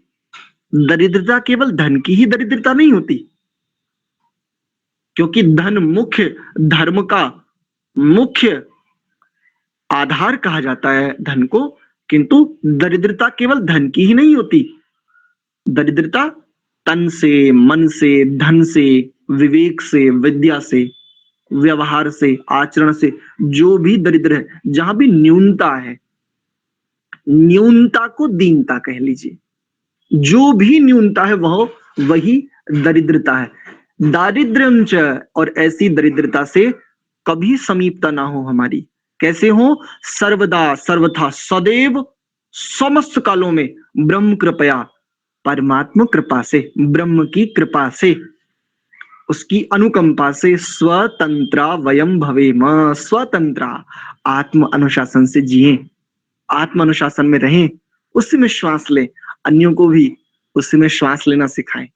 दरिद्रता केवल धन की ही दरिद्रता नहीं होती, क्योंकि धन मुख्य धर्म का मुख्य आधार कहा जाता है धन को, किंतु दरिद्रता केवल धन की ही नहीं होती। दरिद्रता तन से, मन से, धन से, विवेक से, विद्या से, व्यवहार से, आचरण से, जो भी दरिद्र है, जहां भी न्यूनता है, न्यूनता को दीनता कह लीजिए, जो भी न्यूनता है वह वही दरिद्रता है। दारिद्र्यम च, और ऐसी दरिद्रता से कभी समीपता ना हो हमारी। कैसे हो? सर्वदा, सर्वथा, सदैव, समस्त कालों में ब्रह्म कृपया, परमात्मा कृपा से, ब्रह्म की कृपा से, उसकी अनुकंपा से स्वतंत्रा वयम भवेम, स्वतंत्रा, आत्म अनुशासन से जिए, आत्म अनुशासन में रहें, उसी में श्वास लें, अन्यों को भी उसी में श्वास लेना सिखाएं।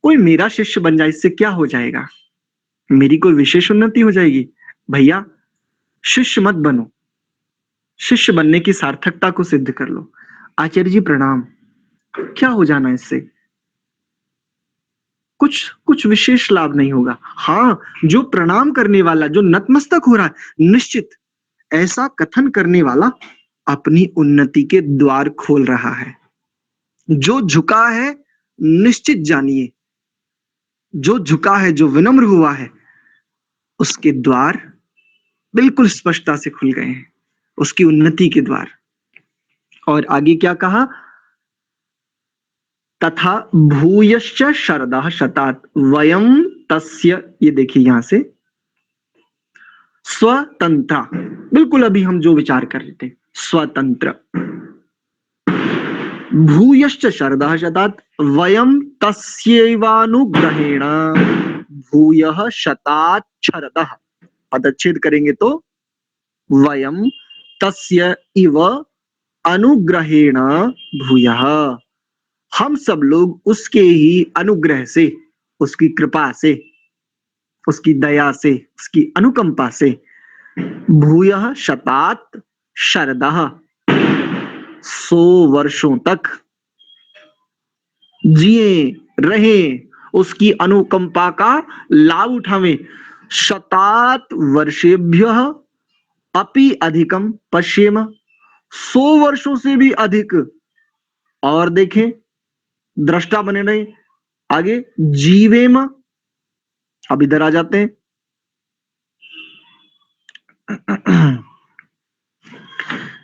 कोई मेरा शिष्य बन जाए, इससे क्या हो जाएगा? मेरी कोई विशेष उन्नति हो जाएगी? भैया, शिष्य मत बनो, शिष्य बनने की सार्थकता को सिद्ध कर लो। आचार्य जी प्रणाम, क्या हो जाना इससे? कुछ कुछ विशेष लाभ नहीं होगा। हाँ, जो प्रणाम करने वाला, जो नतमस्तक हो रहा है, निश्चित ऐसा कथन करने वाला अपनी उन्नति के द्वार खोल रहा है। जो झुका है, निश्चित जानिए, जो झुका है, जो विनम्र हुआ है, उसके द्वार बिल्कुल स्पष्टता से खुल गए हैं, उसकी उन्नति के द्वार। और आगे क्या कहा? तथा भूयश्च शरदः शतात् वयम तस्य, ये देखिए यहां से, स्वतंत्र, बिल्कुल अभी हम जो विचार कर रहे थे, स्वतंत्र। भूयश्च शरदः शतात् वयम तस्यैवानुग्रहेण, भूयः शतात् शरदः, पदच्छेद करेंगे तो वयम तस्य इव अनुग्रहेण भूयः, हम सब लोग उसके ही अनुग्रह से, उसकी कृपा से, उसकी दया से, उसकी अनुकंपा से, भूयः शतात् शरदः, 100 वर्षों तक जिए रहे, उसकी अनुकंपा का लाभ उठावे। शतात् वर्षेभ्यः अपि अधिकम पश्येम, 100 वर्षों से भी अधिक। और देखें, दृष्टा बने रहे। आगे जीवेम, अब इधर आ जाते हैं,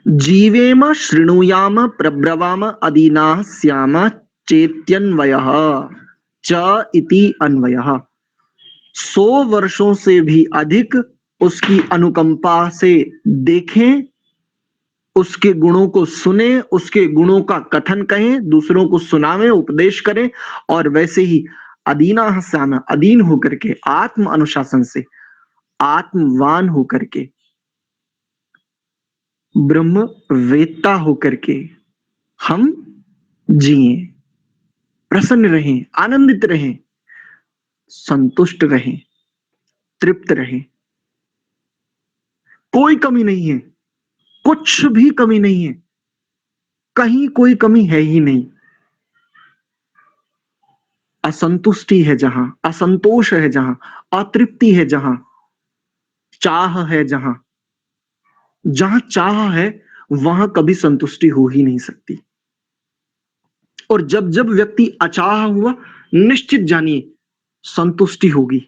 जीवेम शृणुयाम प्रब्रवाम अदीनाः स्याम चेत्यन्वयः च इति अन्वयः। 100 वर्षों से भी अधिक उसकी अनुकंपा से देखें, उसके गुणों को सुने, उसके गुणों का कथन कहें, दूसरों को सुनावें, उपदेश करें, और वैसे ही अदीनाः स्याम, अधीन होकर के, आत्म अनुशासन से, आत्मवान होकर के, ब्रह्म वेत्ता होकर के हम जिए, प्रसन्न रहें, आनंदित रहें, संतुष्ट रहें, तृप्त रहें। कोई कमी नहीं है, कुछ भी कमी नहीं है, कहीं कोई कमी है ही नहीं। असंतुष्टि है जहां, असंतोष है जहां, अतृप्ति है जहां, चाह है जहां, जहां चाह है वहां कभी संतुष्टि हो ही नहीं सकती। और जब जब व्यक्ति अचाह हुआ, निश्चित जानिए संतुष्टि होगी,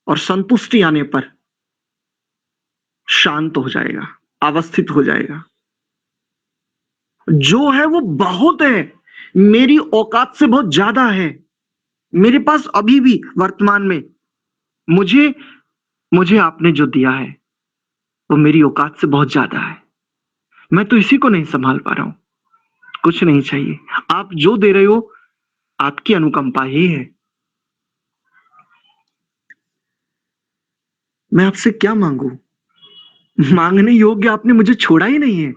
और संतुष्टि आने पर शांत हो जाएगा, अवस्थित हो जाएगा। जो है वो बहुत है, मेरी औकात से बहुत ज्यादा है, मेरे पास अभी भी वर्तमान में मुझे मुझे आपने जो दिया है वो मेरी औकात से बहुत ज्यादा है, मैं तो इसी को नहीं संभाल पा रहा हूं। कुछ नहीं चाहिए, आप जो दे रहे हो आपकी अनुकंपा ही है। मैं आपसे क्या मांगू? मांगने योग्य आपने मुझे छोड़ा ही नहीं है,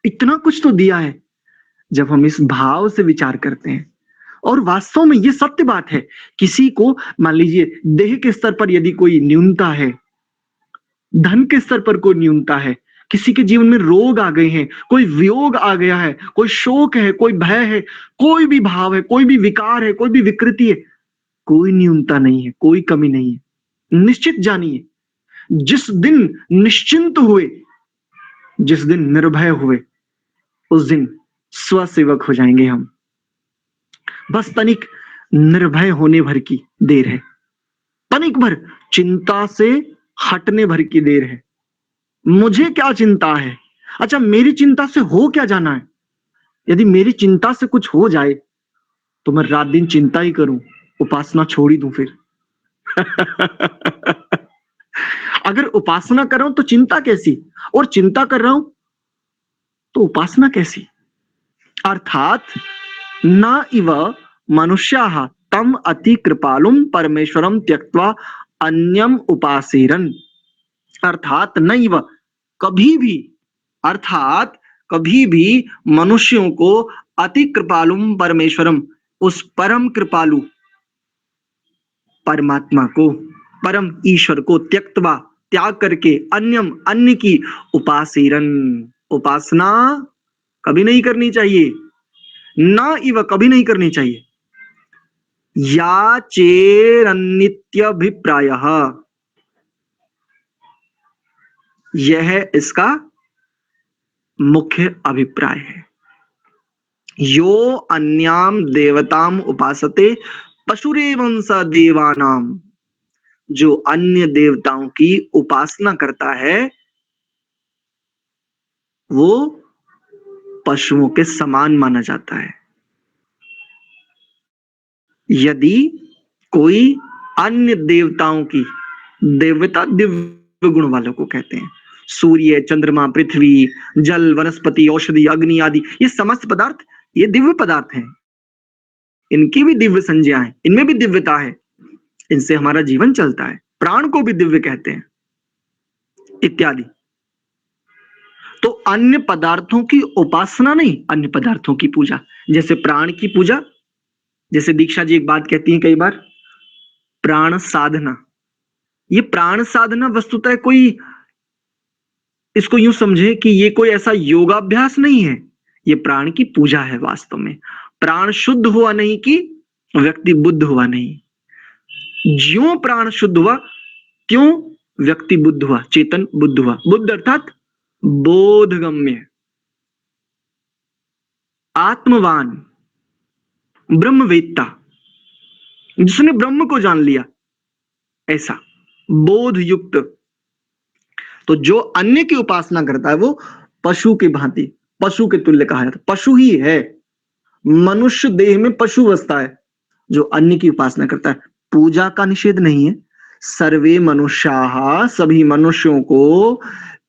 इतना कुछ तो दिया है जब हम इस भाव से विचार करते हैं। और वास्तव में ये सत्य बात है, किसी को मान लीजिए देह के स्तर पर यदि कोई न्यूनता है, धन के स्तर पर कोई न्यूनता है, किसी के जीवन में रोग आ गए हैं, कोई वियोग आ गया है, कोई शोक है, कोई भय है, कोई भी भाव है, कोई भी विकार है, कोई भी विकृति है, कोई न्यूनता नहीं है, कोई कमी नहीं है। निश्चित जानिए, जिस दिन निश्चिंत हुए, जिस दिन निर्भय हुए, उस दिन स्वसेवक हो जाएंगे हम। बस तनिक निर्भय होने भर की देर है, तनिक भर चिंता से हटने भर की देर है। मुझे क्या चिंता है? अच्छा, मेरी चिंता से हो क्या जाना है? यदि मेरी चिंता से कुछ हो जाए तो मैं रात दिन चिंता ही करूं, उपासना छोड़ ही दूं फिर। अगर उपासना कर रहा हूं तो चिंता कैसी, और चिंता कर रहा हूं तो उपासना कैसी? अर्थात न इव मनुष्याः तम अति कृपालुम परमेश्वरम त्यक्त्वा अन्यम उपासेरन। अर्थात नैव, कभी भी, अर्थात कभी भी मनुष्यों को अति कृपालुम परमेश्वरम, उस परम कृपालु परमात्मा को, परम ईश्वर को त्यक्त्वा, त्याग करके, अन्यम, अन्य की, उपासेरन, उपासना कभी नहीं करनी चाहिए, न इव, कभी नहीं करनी चाहिए। या चेरनित्यभिप्रायः, यह इसका मुख्य अभिप्राय है। यो अन्याम देवताम उपासते पशुरेवं स देवानाम, जो अन्य देवताओं की उपासना करता है वो पशुओं के समान माना जाता है। यदि कोई अन्य देवताओं की, देवता दिव्य गुण वालों को कहते हैं, सूर्य, चंद्रमा, पृथ्वी, जल, वनस्पति, औषधि, अग्नि आदि, ये समस्त पदार्थ ये दिव्य पदार्थ हैं, इनकी भी दिव्य संज्ञा है, इनमें भी दिव्यता है, इनसे हमारा जीवन चलता है, प्राण को भी दिव्य कहते हैं इत्यादि। तो अन्य पदार्थों की उपासना नहीं, अन्य पदार्थों की पूजा, जैसे प्राण की पूजा, जैसे दीक्षा जी एक बात कहती हैं कई बार, प्राण साधना। ये प्राण साधना वस्तुतः कोई, इसको यूं समझे कि ये कोई ऐसा योगाभ्यास नहीं है, ये प्राण की पूजा है। वास्तव में प्राण शुद्ध हुआ नहीं कि व्यक्ति बुद्ध हुआ नहीं, ज्यों प्राण शुद्ध हुआ क्यों व्यक्ति बुद्ध हुआ, चेतन बुद्ध हुआ। बुद्ध अर्थात बोधगम्य, आत्मवान, ब्रह्मवेत्ता, जिसने ब्रह्म को जान लिया, ऐसा बोध युक्त। तो जो अन्य की उपासना करता है वो पशु के भांति, पशु के तुल्य कहा जाता है, पशु ही है, मनुष्य देह में पशु बसता है जो अन्य की उपासना करता है। पूजा का निषेध नहीं है, सर्वे मनुष्याः, सभी मनुष्यों को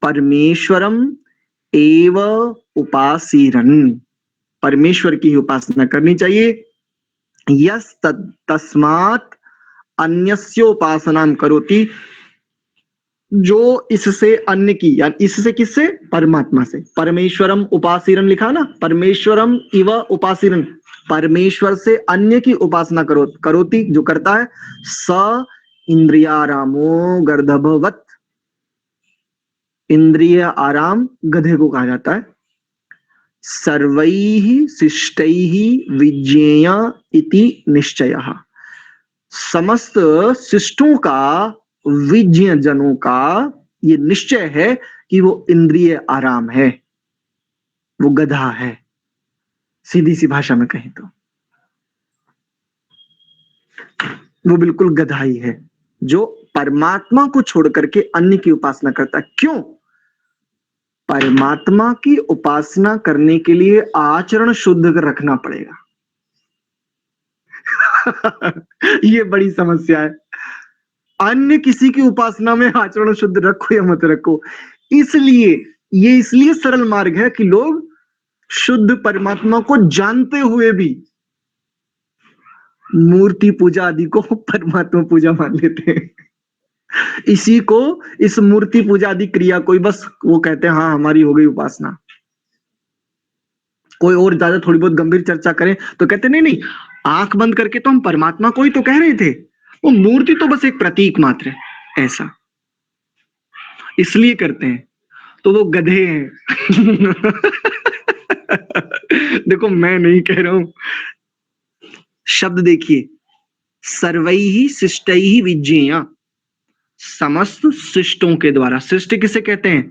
परमेश्वरम एव उपासीरन, परमेश्वर की ही उपासना करनी चाहिए। यस तस्मात् अन्यस्योपासनां करोति, जो इससे अन्य की, यानी इससे किससे, परमात्मा से, परमेश्वरम उपासीरन लिखा ना, परमेश्वरम इव उपासीरन, परमेश्वर से अन्य की उपासना करोति, जो करता है, स इंद्रियारामो गर्दभवत्, इंद्रिय आराम गधे को कहा जाता है। सर्वैः शिष्टैः विज्ञेय इति निश्चयः, समस्त शिष्टों का, विज्ञ जनों का ये निश्चय है कि वो इंद्रिय आराम है, वो गधा है, सीधी सी भाषा में कहें तो वो बिल्कुल गधा ही है जो परमात्मा को छोड़ करके अन्य की उपासना करता है। क्यों? परमात्मा की उपासना करने के लिए आचरण शुद्ध रखना पड़ेगा। ये बड़ी समस्या है। अन्य किसी की उपासना में आचरण शुद्ध रखो या मत रखो, इसलिए ये इसलिए सरल मार्ग है कि लोग शुद्ध परमात्मा को जानते हुए भी मूर्ति पूजा आदि को परमात्मा पूजा मान लेते हैं। इसी को, इस मूर्ति पूजा आदि क्रिया को बस वो कहते हैं हाँ हमारी हो गई उपासना। कोई और ज्यादा थोड़ी बहुत गंभीर चर्चा करें तो कहते नहीं नहीं, आंख बंद करके तो हम परमात्मा को ही तो कह रहे थे, वो मूर्ति तो बस एक प्रतीक मात्र है। ऐसा इसलिए करते हैं तो वो गधे हैं। देखो मैं नहीं कह रहा हूं, शब्द देखिए, सर्वैहि शिष्टैहि विज्ञेया, समस्त शिष्टों के द्वारा। शिष्ट किसे कहते हैं?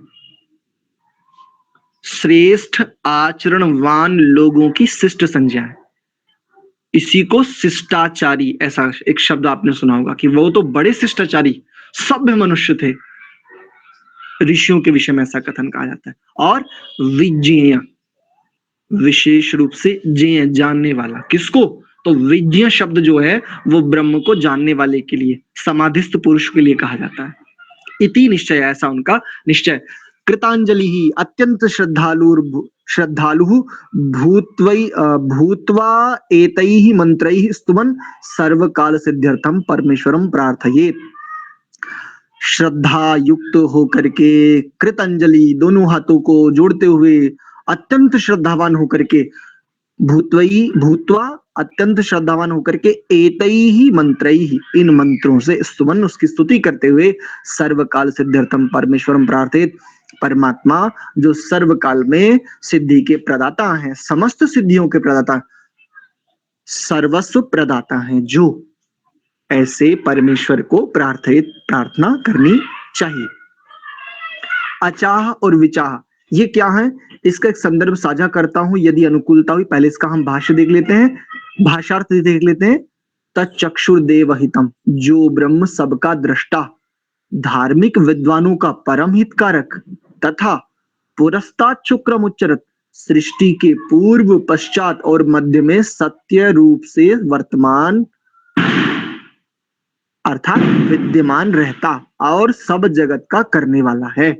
श्रेष्ठ आचरणवान लोगों की शिष्ट संज्ञा है, इसी को शिष्टाचारी, ऐसा एक शब्द आपने सुना होगा कि वो तो बड़े शिष्टाचारी सभ्य मनुष्य थे, ऋषियों के विषय में ऐसा कथन कहा जाता है। और विज्ञेय, विशेष रूप से ज्ञेय, जानने वाला। किसको? तो विज्ञेय शब्द जो है वो ब्रह्म को जानने वाले के लिए, समाधिस्थ पुरुष के लिए कहा जाता है। इति निश्चय, ऐसा उनका निश्चय। कृतांजलि ही अत्यंत श्रद्धालु भूत्वा एतैहि मंत्रैहि स्तुवन् सर्वकाल सिद्ध्यर्थम परमेश्वरम प्रार्थयेत्। श्रद्धा युक्त होकर के, कृतांजलि, दोनों हाथों को जोड़ते हुए, अत्यंत श्रद्धावान होकर के, भूत्वा, अत्यंत श्रद्धावान होकर के, एतैहि मंत्रैहि, इन मंत्रों से, स्तुवन, उसकी स्तुति करते हुए, सर्वकाल सिद्ध्यर्थम परमेश्वरम प्रार्थयेत्, परमात्मा जो सर्वकाल में सिद्धि के प्रदाता हैं, समस्त सिद्धियों के प्रदाता, सर्वस्व प्रदाता हैं, जो ऐसे परमेश्वर को प्रार्थना करनी चाहिए। अचाह और विचाह, ये क्या है? इसका एक संदर्भ साझा करता हूं, यदि अनुकूलता हुई। पहले इसका हम भाष्य देख लेते हैं, भाषार्थ देख लेते हैं। तच्चक्षुर्देवहितम, जो ब्रह्म सबका दृष्टा, धार्मिक विद्वानों का परम हितकारक तथा पुरस्तात् शुक्रम उच्चरत, सृष्टि के पूर्व, पश्चात और मध्य में सत्य रूप से वर्तमान अर्थात विद्यमान रहता और सब जगत का करने वाला है।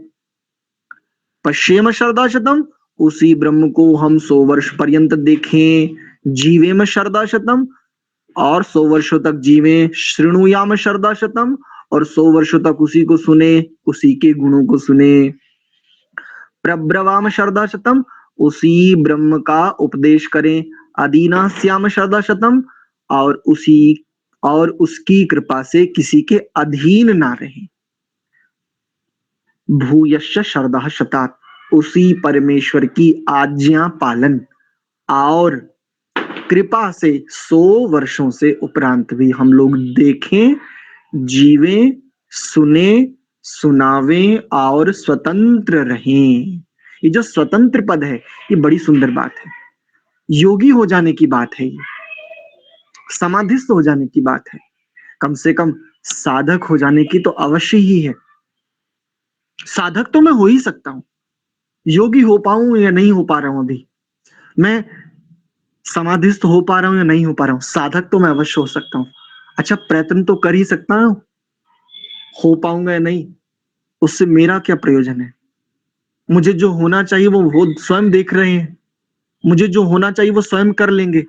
पश्येम शरदाशतम, उसी ब्रह्म को हम 100 वर्ष पर्यंत देखें। जीवेम शरदाशतम, और 100 वर्षों तक जीवें। शृणुयाम शरदाशतम, और 100 वर्षों तक उसी को सुने, उसी के गुणों को सुने। प्रब्रवाम शरदाशतम, उसी ब्रह्म का उपदेश करें। अधीनास्याम शरदाशतम, और उसकी कृपा से किसी के अधीन ना रहे। भूयश्च शरदः शतात्, उसी परमेश्वर की आज्ञा पालन और कृपा से 100 वर्षों से उपरांत भी हम लोग देखें, जीवें, सुने, सुनावें और स्वतंत्र रहें। ये जो स्वतंत्र पद है, ये बड़ी सुंदर बात है। योगी हो जाने की बात है, ये समाधिस्थ हो जाने की बात है, कम से कम साधक हो जाने की तो अवश्य ही है। साधक तो मैं हो ही सकता हूं, योगी हो पाऊं या नहीं हो पा रहा हूं, अभी मैं समाधिस्थ हो पा रहा हूं या नहीं हो पा रहा हूं, साधक तो मैं अवश्य हो सकता हूं। अच्छा, प्रयत्न तो कर ही सकता हूं, हो पाऊंगा या नहीं उससे मेरा क्या प्रयोजन है? मुझे जो होना चाहिए वो स्वयं देख रहे हैं, मुझे जो होना चाहिए वो स्वयं कर लेंगे।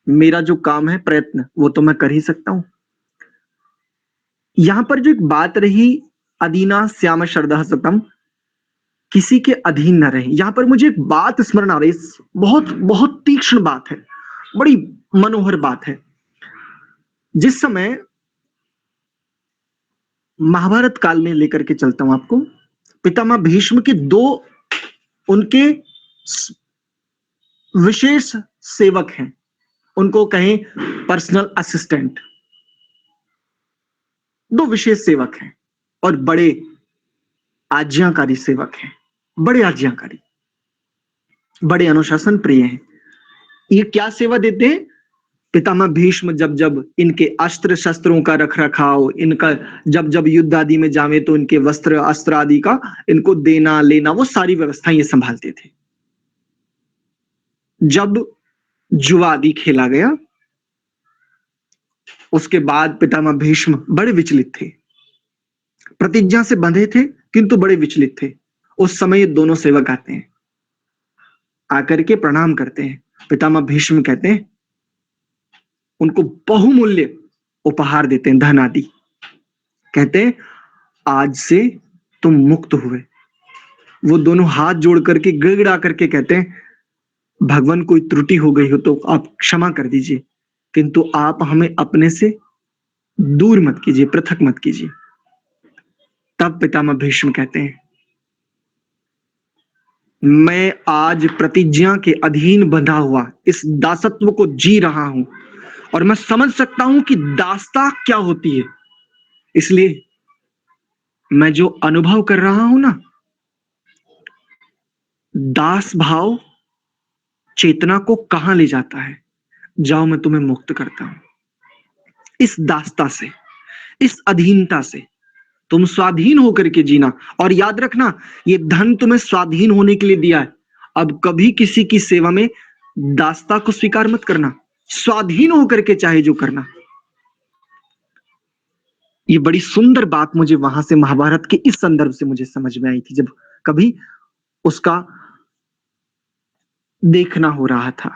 मेरा जो काम है प्रयत्न, वो तो मैं कर ही सकता हूं। यहां पर जो एक बात रही, अदीना श्याम शरदः सतम, किसी के अधीन न रहे, यहां पर मुझे एक बात स्मरण आ रही, बहुत बहुत तीक्ष्ण बात है, बड़ी मनोहर बात है। जिस समय महाभारत काल में लेकर के चलता हूं आपको, पितामह भीष्म के 2 उनके विशेष सेवक हैं, उनको कहें पर्सनल असिस्टेंट, 2 विशेष सेवक हैं और बड़े आज्ञाकारी सेवक हैं, बड़े आज्ञाकारी, बड़े अनुशासन प्रिय हैं। ये क्या सेवा देते हैं? पितामह भीष्म जब जब इनके अस्त्र शस्त्रों का रख रखाव, इनका जब जब युद्ध आदि में जावे तो इनके वस्त्र अस्त्र आदि का इनको देना लेना, वो सारी व्यवस्था ये संभालते थे। जब जुआ आदि खेला गया, उसके बाद पितामह भीष्म बड़े विचलित थे, प्रतिज्ञा से बंधे थे किंतु बड़े विचलित थे। उस समय ये दोनों सेवक आते हैं, आकर के प्रणाम करते हैं। पितामह भीष्म कहते हैं, उनको बहुमूल्य उपहार देते हैं, धन आदि, कहते हैं आज से तुम मुक्त हुए। वो दोनों हाथ जोड़ करके गिड़गिड़ा करके कहते हैं, भगवान कोई त्रुटि हो गई हो तो आप क्षमा कर दीजिए, किंतु आप हमें अपने से दूर मत कीजिए, पृथक मत कीजिए। तब पितामह भीष्म कहते हैं, मैं आज प्रतिज्ञा के अधीन बंधा हुआ इस दासत्व को जी रहा हूं और मैं समझ सकता हूं कि दासता क्या होती है। इसलिए मैं जो अनुभव कर रहा हूं ना, दास भाव चेतना को कहां ले जाता है। जाओ मैं तुम्हें मुक्त करता हूं इस दासता से, इस अधीनता से। तुम स्वाधीन होकर के जीना, और याद रखना ये धन तुम्हें स्वाधीन होने के लिए दिया है। अब कभी किसी की सेवा में दासता को स्वीकार मत करना, स्वाधीन होकर के चाहे जो करना। ये बड़ी सुंदर बात मुझे वहां से महाभारत के इस संदर्भ से मुझे समझ में आई थी, जब कभी उसका देखना हो रहा था।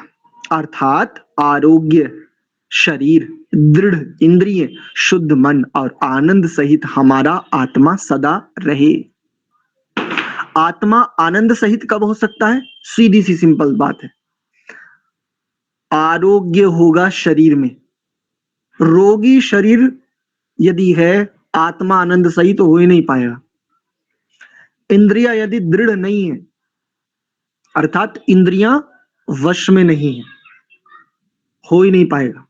अर्थात आरोग्य शरीर, दृढ़ इंद्रिय, शुद्ध मन और आनंद सहित हमारा आत्मा सदा रहे। आत्मा आनंद सहित कब हो सकता है? सीधी सी सिंपल बात है, आरोग्य होगा शरीर में। रोगी शरीर यदि है, आत्मा आनंद सहित तो हो ही नहीं पाएगा। इंद्रिया यदि दृढ़ नहीं है, अर्थात इंद्रियां वश में नहीं है, हो ही नहीं पाएगा।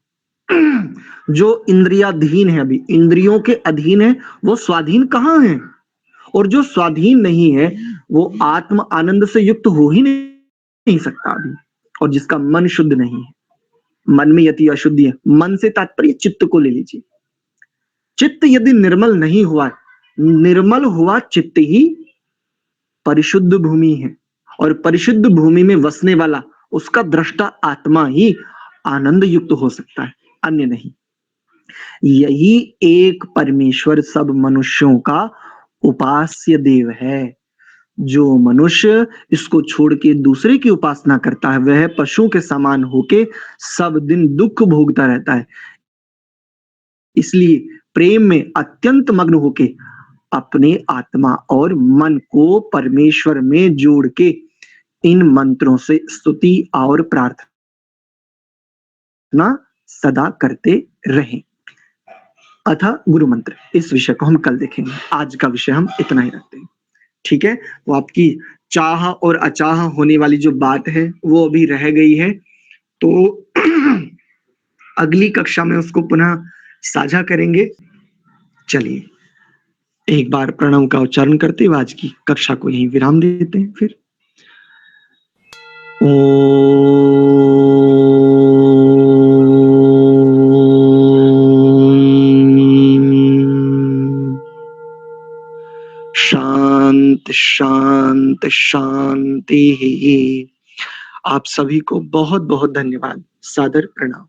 जो इंद्रियाधीन है, अभी इंद्रियों के अधीन है, वो स्वाधीन कहां है? और जो स्वाधीन नहीं है वो आत्म आनंद से युक्त हो ही नहीं सकता अभी। और जिसका मन शुद्ध नहीं है, मन में यदि अशुद्धि है, मन से तात्पर्य चित्त को ले लीजिए। चित्त यदि निर्मल नहीं हुआ, निर्मल हुआ चित्त ही परिशुद्ध भूमि है, और परिशुद्ध भूमि में वसने वाला उसका दृष्टा आत्मा ही आनंद युक्त हो सकता है, अन्य नहीं। यही एक परमेश्वर सब मनुष्यों का उपास्य देव है। जो मनुष्य इसको छोड़ के दूसरे की उपासना करता है, वह पशु के समान होके सब दिन दुख भोगता रहता है। इसलिए प्रेम में अत्यंत मग्न होके अपने आत्मा और मन को परमेश्वर में जोड़ के इन मंत्रों से स्तुति और प्रार्थना सदा करते रहें। अतः गुरु मंत्र, इस विषय को हम कल देखेंगे। आज का विषय हम इतना ही रखते हैं, ठीक है। वो आपकी चाह और अचाह होने वाली जो बात है वो अभी रह गई है, तो अगली कक्षा में उसको पुनः साझा करेंगे। चलिए एक बार प्रणव का उच्चारण करते हुए आज की कक्षा को यहीं विराम देते हैं। फिर शांत शांत शांति। आप सभी को बहुत बहुत धन्यवाद। सादर प्रणाम।